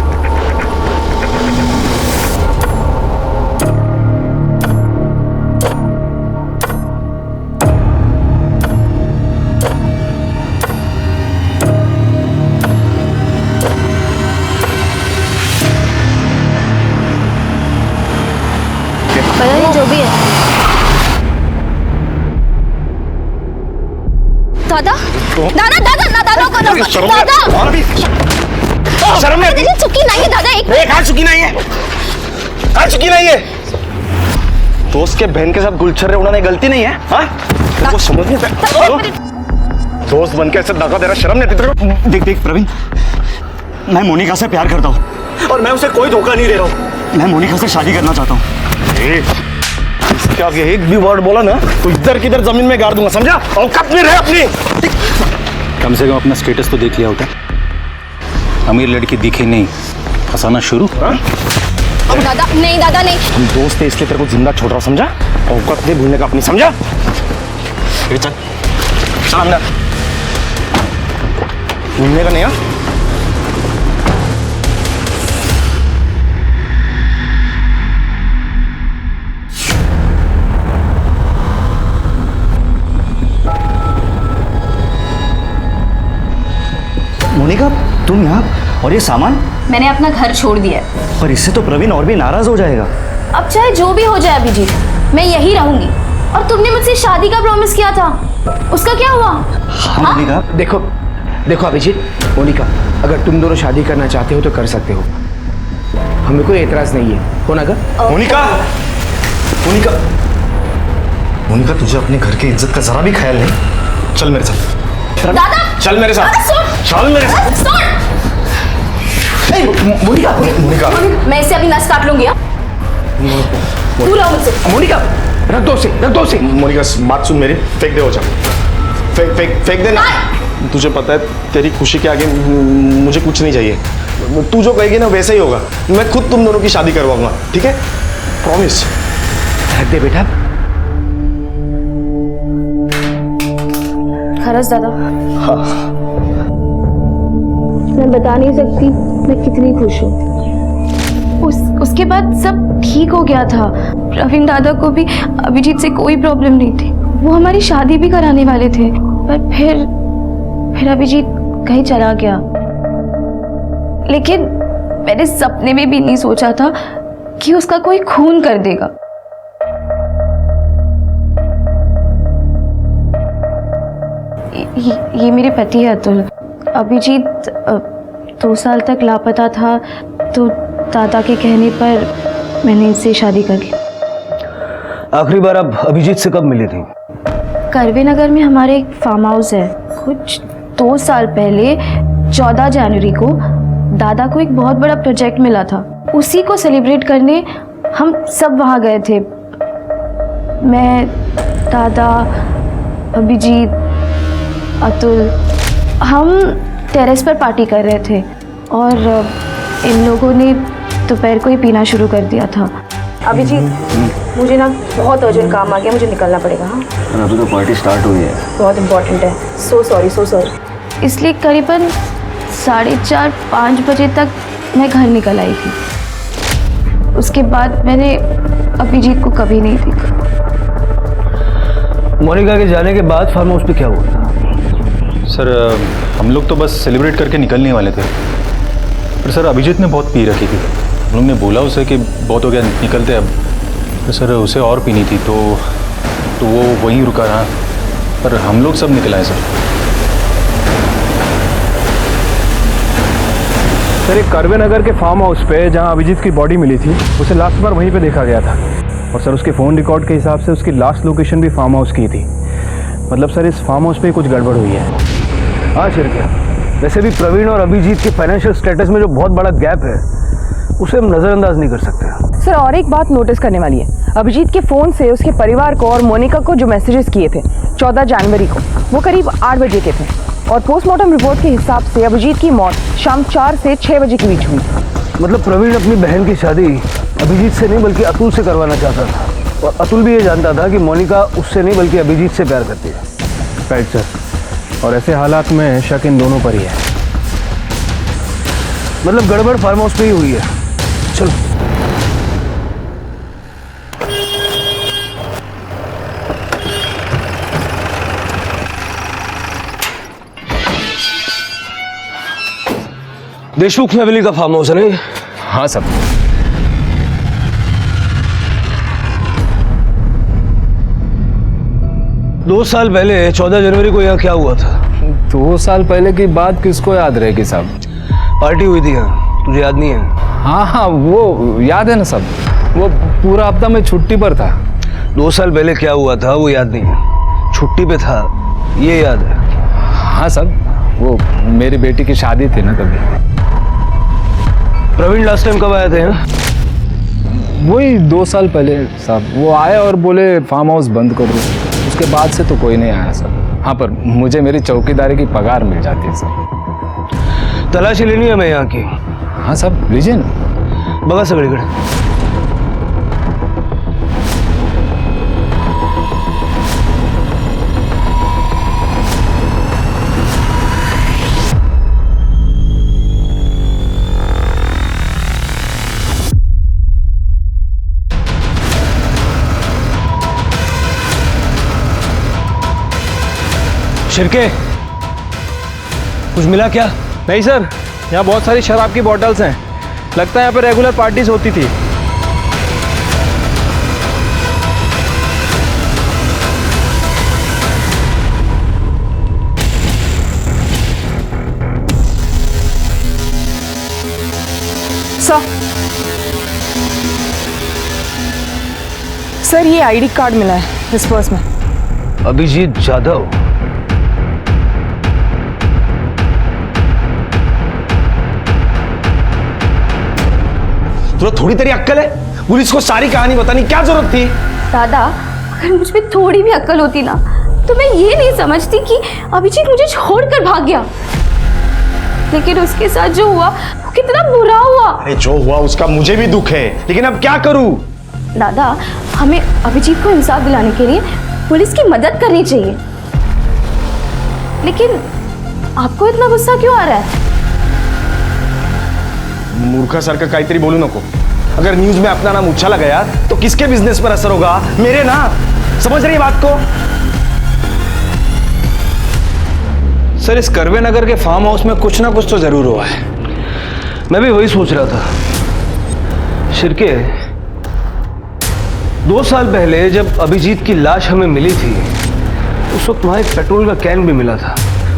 पता नहीं, जो भी है। दादा दादा दादा ना दादा को दादा शर्म नहीं, चुकी नहीं है दादा। एक हाथ चुकी नहीं है, हाथ चुकी नहीं है। दोस्त के बहन के साथ गुलछर्रे उड़ाने गलती नहीं है? हाँ, वो समझ नहीं सकता। दोस्त बन के ऐसे दगा दे रहा, शर्म नहीं तेरे को? देख देख प्रवीण, मैं मोनिका से प्यार करता हूँ और मैं उसे कोई धोखा नहीं दे रहा हूँ। मैं मोनिका से शादी करना चाहता हूँ। इसके आगे एक भी वर्ड बोला ना तो इधर किधर जमीन में गाड़ दूंगा, समझा? औकात में रहे अपनी। कम से कम अपना स्टेटस तो देख लिया होता। अमीर लड़की दिखी नहीं, फंसाना शुरू। अब दादा नहीं, दादा नहीं। हम दोस्त है इसलिए तेरे को जिंदा छोड़ रहा, समझा? औकात नहीं भूलने का अपनी, समझा? चल चल अंदर, भूलने का नहीं। हाँ, मोनिका तुम यहाँ और ये सामान? मैंने अपना घर छोड़ दिया है। पर इससे तो प्रवीण और भी नाराज हो जाएगा। अब चाहे जो भी हो जाए अभिजीत, मैं यही रहूंगी। और तुमने मुझसे शादी का प्रॉमिस किया था, उसका क्या हुआ? हाँ मोनिका। देखो देखो अभिजीत, मोनिका, अगर तुम दोनों शादी करना चाहते हो तो कर सकते हो, हमें कोई एतराज नहीं है, हो ना? मोनिका, मोनिका, मोनिका, तुझे अपने घर की इज्जत का जरा भी ख्याल नहीं? चल मेरे साथ। दादा चल मेरे साथ, चल मेरे साथ। मोनिका, मोनिका, मैं इससे अभी नस काट लूंगी। दूर रहो मुझसे। मोनिका, रख दो उसे। मोनिका बात सुन मेरी, फेंक दे वो चाकू, फेंक दे ना। तुझे पता है तेरी खुशी के आगे मुझे कुछ नहीं चाहिए। तू जो कहेगी ना वैसा ही होगा। मैं खुद तुम दोनों की शादी करवाऊंगा, ठीक है? प्रॉमिस। रख दे बेटा। खरस दादा, हाँ। मैं बता नहीं सकती मैं कितनी खुश हूँ। उसके बाद सब ठीक हो गया था। प्रवीण दादा को भी अभिजीत से कोई प्रॉब्लम नहीं थी। वो हमारी शादी भी कराने वाले थे, पर फिर अभिजीत कहीं चला गया। लेकिन मैंने सपने में भी नहीं सोचा था कि उसका कोई खून कर देगा। ये मेरे पति है अतुल। अभिजीत 2 साल तक लापता था, तो दादा के कहने पर मैंने इससे शादी कर ली। आखिरी बार आप अभिजीत से कब मिली थी? करवे नगर में हमारे एक फार्म हाउस है। कुछ 2 साल पहले 14 जनवरी को दादा को एक बहुत बड़ा प्रोजेक्ट मिला था, उसी को सेलिब्रेट करने हम सब वहाँ गए थे। मैं, दादा, अभिजीत, अतुल, हम टेरेस पर पार्टी कर रहे थे और इन लोगों ने दोपहर को ही पीना शुरू कर दिया था। अभिजीत, मुझे ना बहुत अर्जेंट काम आ गया, मुझे निकलना पड़ेगा। हाँ, अभी तो पार्टी स्टार्ट हुई है। बहुत इम्पोर्टेंट है। So sorry. इसलिए करीबन 4:30-5 बजे तक मैं घर निकल आई थी। उसके बाद मैंने अभिजीत को कभी नहीं देखा। मोनिका के जाने के बाद फार्म हाउस पे क्या हुआ था? सर हम लोग तो बस सेलिब्रेट करके निकलने वाले थे, पर सर अभिजीत ने बहुत पी रखी थी। हम लोग ने बोला उसे कि बहुत हो गया, निकलते अब। तो सर उसे और पीनी थी, तो वो वहीं रुका रहा, पर हम लोग सब निकल आए सर। सर एक कर्वे नगर के फार्म हाउस पे जहां अभिजीत की बॉडी मिली थी, उसे लास्ट बार वहीं पे देखा गया था। और सर उसके फ़ोन रिकॉर्ड के हिसाब से उसकी लास्ट लोकेशन भी फार्म हाउस की थी। मतलब सर इस फार्म हाउस पे कुछ गड़बड़ हुई है। हाँ शिरकिया, वैसे भी प्रवीण और अभिजीत के फाइनेंशियल स्टेटस में जो बहुत बड़ा गैप है उसे हम नज़रअंदाज नहीं कर सकते। सर और एक बात नोटिस करने वाली है, अभिजीत के फ़ोन से उसके परिवार को और मोनिका को जो मैसेजेस किए थे 14 जनवरी को, वो करीब 8 बजे के थे। और पोस्टमार्टम रिपोर्ट के हिसाब से अभिजीत की मौत शाम 4 से 6 बजे के बीच हुई। मतलब प्रवीण अपनी बहन की शादी अभिजीत से नहीं बल्कि अतुल से करवाना चाहता था, और अतुल भी ये जानता था कि मोनिका उससे नहीं बल्कि अभिजीत से प्यार करती है। राइट सर, और ऐसे हालात में शक इन दोनों पर ही है। मतलब गड़बड़ फार्म हाउस पे ही हुई है। चलो देशमुख फैमिली का फार्म हाउस है नहीं? हाँ सब। दो साल पहले 14 जनवरी को यहाँ क्या हुआ था? 2 साल पहले की बात किसको याद रहेगी साहब? पार्टी हुई थी यहाँ, तुझे याद नहीं है? हाँ हाँ वो याद है ना सब, वो पूरा हफ्ता मैं छुट्टी पर था। 2 साल पहले क्या हुआ था वो याद नहीं है, छुट्टी पे था ये याद है। हाँ सब, वो मेरी बेटी की शादी थी ना तभी। प्रवीण लास्ट टाइम कब आए थे यहाँ? वही 2 साल पहले साहब। वो आए और बोले फार्म हाउस बंद कर दो, उसके बाद से तो कोई नहीं आया सर। हाँ पर मुझे मेरी चौकीदारी की पगार मिल जाती है सर। तलाशी लेनी है मैं यहाँ की। हाँ साहब लीजिए ना। बगा सगळीकडे। शिरके, कुछ मिला क्या? नहीं सर, यहाँ बहुत सारी शराब की बॉटल्स हैं, लगता है यहाँ पे रेगुलर पार्टीज होती थी। सर ये आईडी कार्ड मिला है इस पर्स में। अभिजीत जाधव? तो थोड़ी तेरी अक्कल है? पुलिस को सारी कहानी बतानी क्या जरूरत थी? दादा, अगर मुझ में थोड़ी भी अक्ल होती ना तो मैं ये नहीं समझती कि अभिजीत मुझे छोड़कर भाग गया। लेकिन उसके साथ जो हुआ वो कितना बुरा हुआ। अरे जो हुआ उसका मुझे भी दुख है, लेकिन अब क्या करूं? दादा, हमें अभिजीत को इंसाफ दिलाने के लिए पुलिस की मदद करनी चाहिए। लेकिन आपको इतना गुस्सा क्यों आ रहा है? मूर्खासारखं काहीतरी बोलू नको। अगर न्यूज में अपना नाम उछाला गया तो किसके बिजनेस पर असर होगा? मेरे ना। समझ रही बात को? सर इस कर्वे नगर के फार्म हाउस में कुछ ना कुछ तो जरूर हुआ है। मैं भी वही सोच रहा था। शिरके, 2 साल पहले जब अभिजीत की लाश हमें मिली थी उस वक्त वहाँ एक पेट्रोल का कैन भी मिला था।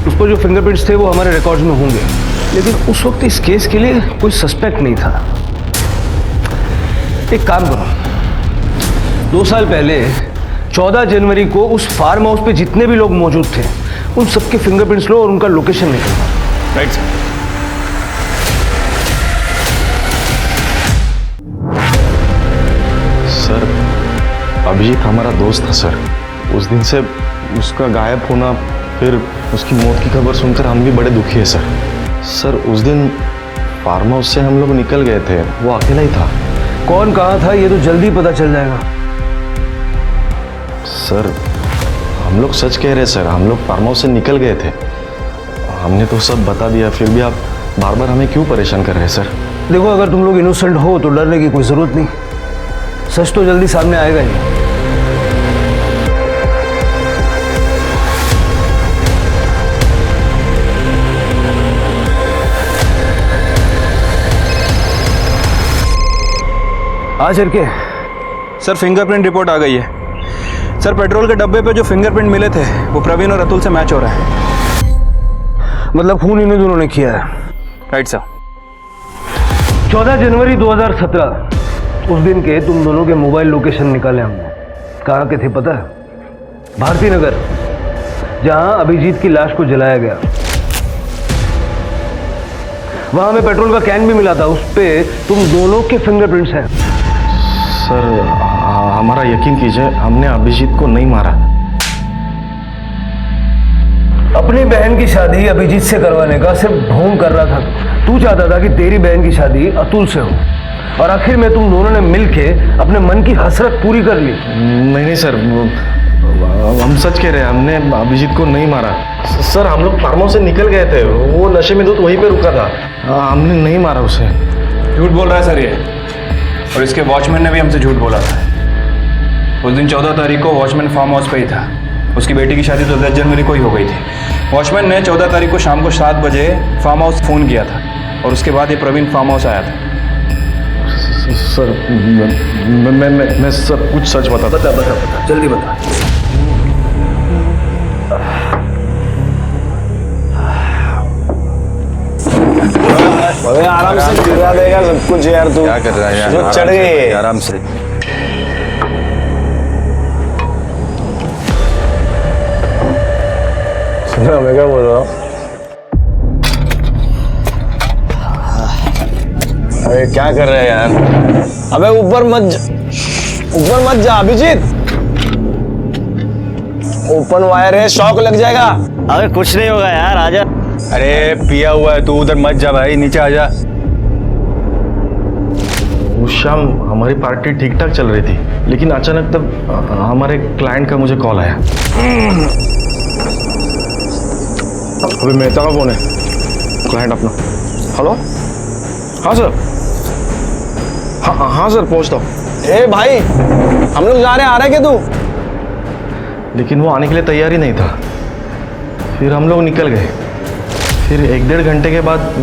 उस पर जो फिंगरप्रिंट्स थे वो हमारे रिकॉर्ड्स में होंगे, लेकिन उस वक्त इस केस के लिए कोई सस्पेक्ट नहीं था। एक काम करो, 2 साल पहले 14 जनवरी को उस फार्म हाउस पे जितने भी लोग मौजूद थे उन सबके फिंगरप्रिंट्स लो और उनका लोकेशन निकालो। Right sir. सर अभिजीत हमारा दोस्त था सर। उस दिन से उसका गायब होना, फिर उसकी मौत की खबर सुनकर हम भी बड़े दुखी है सर। सर उस दिन फार्म हाउस से हम लोग निकल गए थे, वो अकेला ही था। कौन कहाँ था ये तो जल्दी पता चल जाएगा। सर हम लोग सच कह रहे हैं सर, हम लोग फार्म हाउस से निकल गए थे। हमने तो सब बता दिया, फिर भी आप बार बार हमें क्यों परेशान कर रहे हैं सर? देखो, अगर तुम लोग इनोसेंट हो तो डरने की कोई जरूरत नहीं। सच तो जल्दी सामने आएगा ही। आज के सर फिंगरप्रिंट रिपोर्ट आ गई है। सर पेट्रोल के डब्बे पे जो फिंगरप्रिंट मिले थे वो प्रवीण और अतुल से मैच हो रहा है। मतलब खून इन्हीं दोनों ने किया है। Right sir. 14 जनवरी 2017 उस दिन के तुम दोनों के मोबाइल लोकेशन निकाले हमने। कहाँ के थे पता है? भारती नगर, जहां अभिजीत की लाश को जलाया गया। वहां हमें पेट्रोल का कैन भी मिला था, उस पे तुम दोनों के फिंगरप्रिंट्स हैं। सर हमारा यकीन कीजिए, हमने अभिजीत को नहीं मारा। अपनी बहन की शादी अभिजीत से करवाने का सिर्फ ढोंग कर रहा था। तू चाहता था कि तेरी बहन की शादी अतुल से हो, और आखिर में तुम दोनों ने मिलके अपने मन की हसरत पूरी कर ली। नहीं सर, हम सच कह रहे हैं, हमने अभिजीत को नहीं मारा। सर हम लोग फार्म हाउस से निकल गए थे, वो नशे में तो वहीं पे रुका था। हमने नहीं मारा उसे। झूठ बोल रहा है सर ये, और इसके वॉचमैन ने भी हमसे झूठ बोला था। उस दिन 14 तारीख को वॉचमैन फार्म हाउस पे ही था। उसकी बेटी की शादी तो 10 जनवरी को ही हो गई थी। वॉचमैन ने 14 तारीख को शाम को 7 बजे फार्म हाउस फ़ोन किया था, और उसके बाद ये प्रवीण फार्म हाउस आया था। सर मैं सब कुछ सच बताता। बता जल्दी बता। अबे आराम से गिरा देगा सब कुछ यार। तू क्या कर रहा है यार? जो चढ़ गई आराम से। सुनो मैं क्या बोल रहा हूँ? अरे क्या कर रहे हैं यार? अबे ऊपर मत जा अभिजीत। ओपन वायर है, शॉक लग जाएगा। अरे कुछ नहीं होगा यार, आजा। अरे पिया हुआ है, तू उधर मत जा भाई, नीचे आजा। उस शाम हमारी पार्टी ठीक ठाक चल रही थी, लेकिन अचानक तब हमारे क्लाइंट का मुझे कॉल आया। अभी मेहता का फोन है, क्लाइंट अपना। हेलो, हाँ सर। हाँ सर पहुंचता हूँ। ए भाई हम लोग जा रहे हैं, आ रहे क्या तू? लेकिन वो आने के लिए तैयार ही नहीं था। फिर हम लोग निकल गए। फिर 1-1.5 घंटे के बाद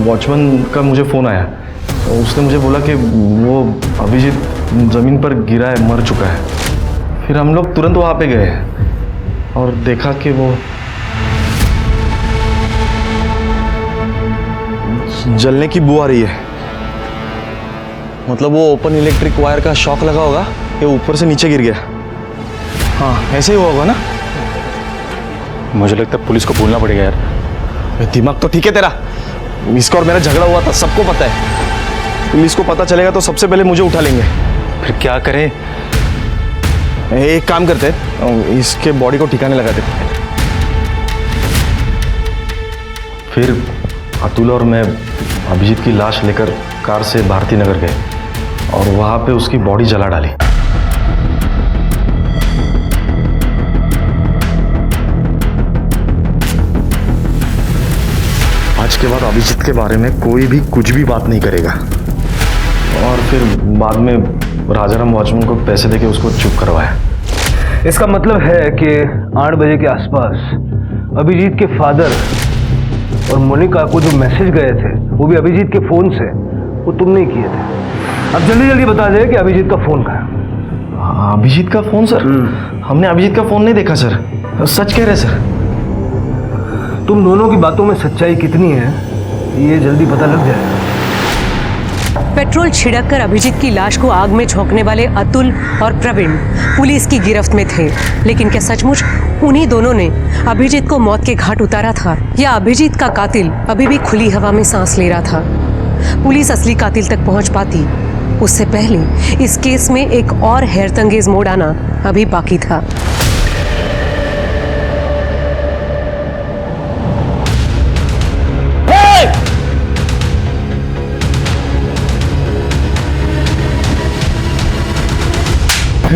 वॉचमैन का मुझे फ़ोन आया। उसने मुझे बोला कि वो अभिजीत ज़मीन पर गिरा है, मर चुका है। फिर हम लोग तुरंत वहाँ पे गए और देखा कि वो जलने की बू आ रही है। मतलब वो ओपन इलेक्ट्रिक वायर का शॉक लगा होगा, ये ऊपर से नीचे गिर गया। हाँ ऐसे ही हुआ होगा ना। मुझे लगता है पुलिस को बोलना पड़ेगा यार। दिमाग तो ठीक है तेरा। इसका और मेरा झगड़ा हुआ था, सबको पता है। पुलिस को पता चलेगा तो सबसे पहले मुझे उठा लेंगे। फिर क्या करें? एक काम करते हैं, इसके बॉडी को ठिकाने लगाते। फिर अतुल और मैं अभिजीत की लाश लेकर कार से भारती नगर गए और वहां पे उसकी बॉडी जला डाली। आज के बाद अभिजीत के बारे में कोई भी कुछ भी बात नहीं करेगा। और फिर बाद में राजाराम वॉचमैन को पैसे देके उसको चुप करवाया। इसका मतलब है कि 8 बजे के आसपास अभिजीत के फादर और मोनिका को जो मैसेज गए थे वो भी अभिजीत के फोन से, वो तुमने ही किए थे। अब जल्दी जल्दी बता दे कि अभिजीत का फोन कहाँ है? अभिजीत का फोन सर? हमने अभिजीत का फोन नहीं देखा सर। सच कह रहे सर। तुम दोनों की बातों में सच्चाई कितनी है ये जल्दी पता लग जाएगा। पेट्रोल छिड़ककर अभिजीत की लाश को आग में झोंकने वाले अतुल और प्रवीण पुलिस की गिरफ्त में थे, लेकिन क्या सचमुच उन्हीं दोनों ने अभिजीत को मौत के घाट उतारा था, या अभिजीत का कातिल अभी भी खुली हवा में सांस ले रहा था? पुलिस असली कातिल तक पहुंच पाती उससे पहले इस केस में एक और हैरतंगेज मोड़ आना अभी बाकी था।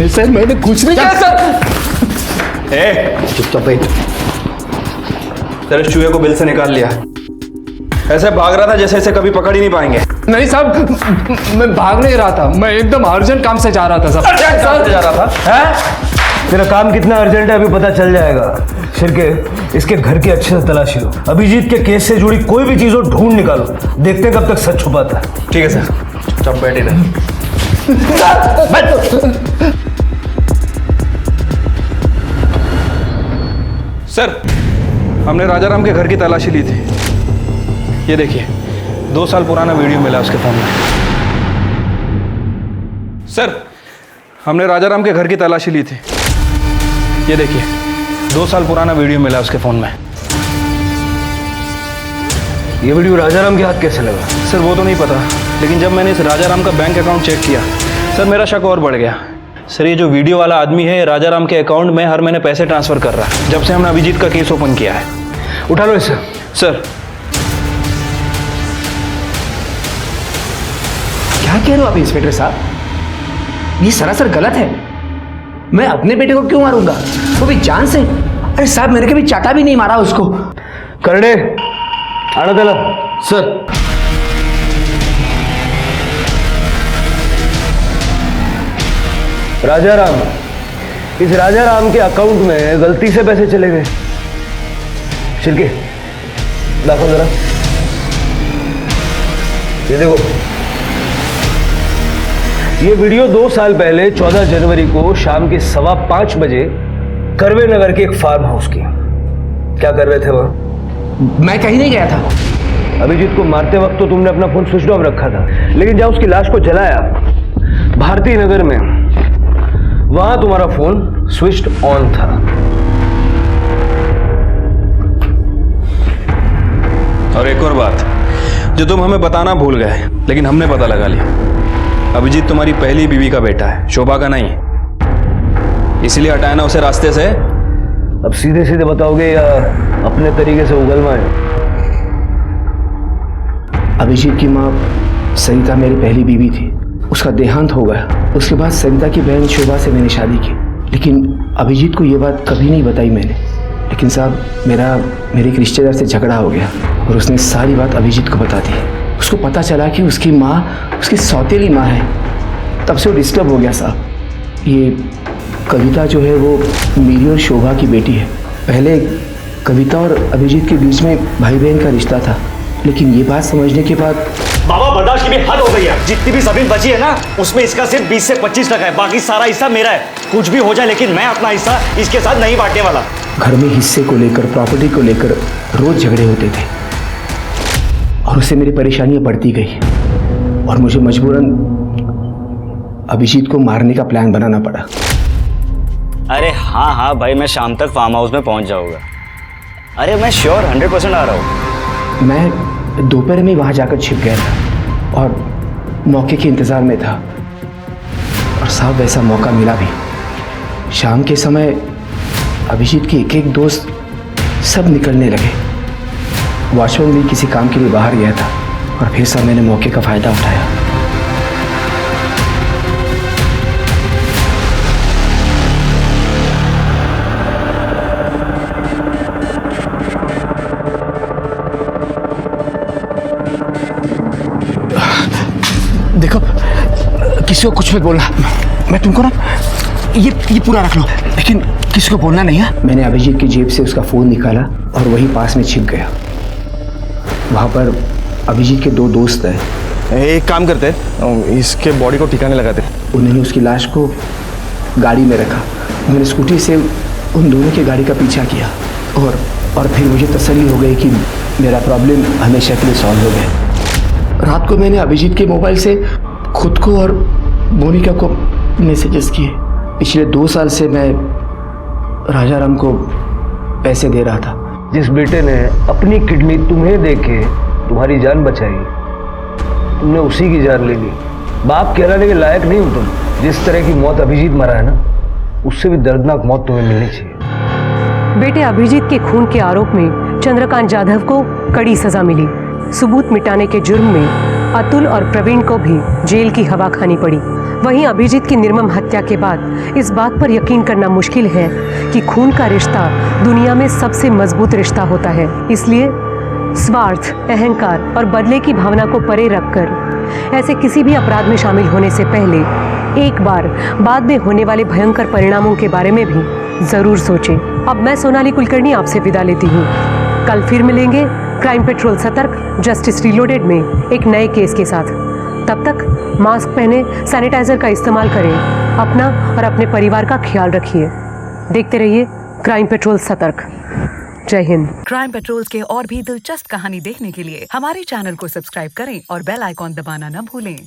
सर मैंने कुछ नहीं किया सर। चुपचाप बैठ। तेरे चूहे को बिल से निकाल लिया। ऐसे भाग रहा था जैसे इसे कभी पकड़ ही नहीं पाएंगे। नहीं साहब, मैं भाग नहीं रहा था, मैं एकदम अर्जेंट काम से जा रहा था साहब। जा रहा था हैं? तेरा काम कितना अर्जेंट है अभी पता चल जाएगा। शिरके, इसके घर की अच्छे से तलाशी लो। अभिजीत के केस से जुड़ी कोई भी चीज हो ढूंढ निकालो, देखते हैं कब तक सच छुपाता है। ठीक है सर। चुप बैठे रहे। सर, हमने राजाराम के घर की तलाशी ली थी। ये देखिए, 2 साल पुराना वीडियो मिला उसके फोन में। सर, हमने राजाराम के घर की तलाशी ली थी। ये देखिए, 2 साल पुराना वीडियो मिला उसके फोन में। ये वीडियो राजाराम के हाथ कैसे लगा? सर वो तो नहीं पता, लेकिन जब मैंने इस राजाराम का बैंक अकाउंट चेक किया सर, मेरा शक और बढ़ गया। सर, ये जो वीडियो वाला आदमी है राजाराम के अकाउंट में हर महीने पैसे ट्रांसफर कर रहा है जब से हमने अभिजीत का केस ओपन किया है। उठा लो इसे। सर, क्या कह रहे हो आप इंस्पेक्टर साहब? ये सरासर गलत है। मैं अपने बेटे को क्यों मारूंगा, वो भी जान से? अरे साहब, मैंने कभी चाटा भी नहीं मारा उसको। करने आना त्याला। सर, राजाराम, इस राजाराम के अकाउंट में गलती से पैसे चले गए। शिरके, दाखो जरा। ये देखो, ये वीडियो 2 साल पहले 14 जनवरी को शाम के 5:15 बजे करवे नगर के एक फार्म हाउस की। क्या कर रहे थे वहां? मैं कहीं नहीं गया था। अभिजीत को मारते वक्त तो तुमने अपना फोन स्विच ऑफ रखा था, लेकिन जब उसकी लाश को जलाया भारती नगर में, वहां तुम्हारा फोन स्विच्ड ऑन था। और एक और बात जो तुम हमें बताना भूल गए, लेकिन हमने पता लगा लिया। अभिजीत तुम्हारी पहली बीवी का बेटा है, शोभा का नहीं। इसलिए हटाया ना उसे रास्ते से। अब सीधे सीधे बताओगे या अपने तरीके से उगलवाएं? अभिजीत की माँ सरिता मेरी पहली बीवी थी, उसका देहांत हो गया। उसके बाद सरिता की बहन शोभा से मैंने शादी की, लेकिन अभिजीत को ये बात कभी नहीं बताई मैंने। लेकिन साहब, मेरे एक रिश्तेदार से झगड़ा हो गया और उसने सारी बात अभिजीत को बता दी। उसको पता चला कि उसकी माँ उसकी सौतेली माँ है। तब से वो डिस्टर्ब हो गया साहब। ये कविता जो है वो मेरी और शोभा की बेटी है। पहले कविता और अभिजीत के बीच में भाई बहन का रिश्ता था, लेकिन ये बात समझने के बाद बाबा, बर्दाश्त की भी हद हो गई है। जितनी भी जमीन बची है ना, उसमें इसका सिर्फ 20 से 25% है, बाकी सारा हिस्सा मेरा है। कुछ भी हो जाए, लेकिन मैं अपना हिस्सा इसके साथ नहीं बांटने वाला। घर में हिस्से को लेकर, प्रॉपर्टी को लेकर रोज झगड़े होते थे और उससे मेरी परेशानियां बढ़ती गई और मुझे मजबूरन अभिजीत को मारने का प्लान बनाना पड़ा। अरे हाँ भाई, मैं शाम तक फार्म हाउस में पहुंच जाऊंगा। अरे मैं श्योर 100% आ रहा हूँ। मैं दोपहर में वहाँ जाकर छिप गया था और मौके के इंतज़ार में था, और साहब वैसा मौका मिला भी। शाम के समय अभिजीत के एक दोस्त सब निकलने लगे। वॉचमैन भी किसी काम के लिए बाहर गया था और फिर सब मैंने मौके का फ़ायदा उठाया। देखो, किसी को कुछ मत बोलना। मैं तुमको ना ये पूरा रख लो, लेकिन किसी को बोलना नहीं है। मैंने अभिजीत की जेब से उसका फ़ोन निकाला और वही पास में छिप गया। वहाँ पर अभिजीत के 2 दोस्त हैं। एक काम करते हैं, इसके बॉडी को ठिकाने लगाते। उन्होंने उसकी लाश को गाड़ी में रखा। मैंने स्कूटी से उन दोनों की गाड़ी का पीछा किया और फिर मुझे तसल्ली हो गई कि मेरा प्रॉब्लम हमेशा के लिए सॉल्व हो गया। रात को मैंने अभिजीत के मोबाइल से खुद को और मोनिका को मैसेजेस किए। पिछले 2 साल से मैं राजाराम को पैसे दे रहा था। जिस बेटे ने अपनी किडनी तुम्हें देके तुम्हारी जान बचाई, तुमने उसी की जान ले ली। बाप कहलाने के लायक नहीं हो तुम। जिस तरह की मौत अभिजीत मरा है ना, उससे भी दर्दनाक मौत तुम्हें मिलनी चाहिए। बेटे अभिजीत के खून के आरोप में चंद्रकांत जाधव को कड़ी सजा मिली। सबूत मिटाने के जुर्म में अतुल और प्रवीण को भी जेल की हवा खानी पड़ी। वहीं अभिजीत की निर्मम हत्या के बाद इस बात पर यकीन करना मुश्किल है कि खून का रिश्ता दुनिया में सबसे मजबूत रिश्ता होता है। इसलिए स्वार्थ, अहंकार और बदले की भावना को परे रखकर ऐसे किसी भी अपराध में शामिल होने से पहले एक बार बाद में होने वाले भयंकर परिणामों के बारे में भी जरूर सोचें। अब मैं सोनाली कुलकर्णी आपसे विदा लेती हूँ। कल फिर मिलेंगे क्राइम पेट्रोल सतर्क जस्टिस रीलोडेड में एक नए केस के साथ। तब तक मास्क पहने, सैनिटाइजर का इस्तेमाल करें, अपना और अपने परिवार का ख्याल रखिए। देखते रहिए क्राइम पेट्रोल सतर्क। जय हिंद। क्राइम पेट्रोल्स के और भी दिलचस्प कहानी देखने के लिए हमारे चैनल को सब्सक्राइब करें और बेल आइकॉन दबाना न भूलें।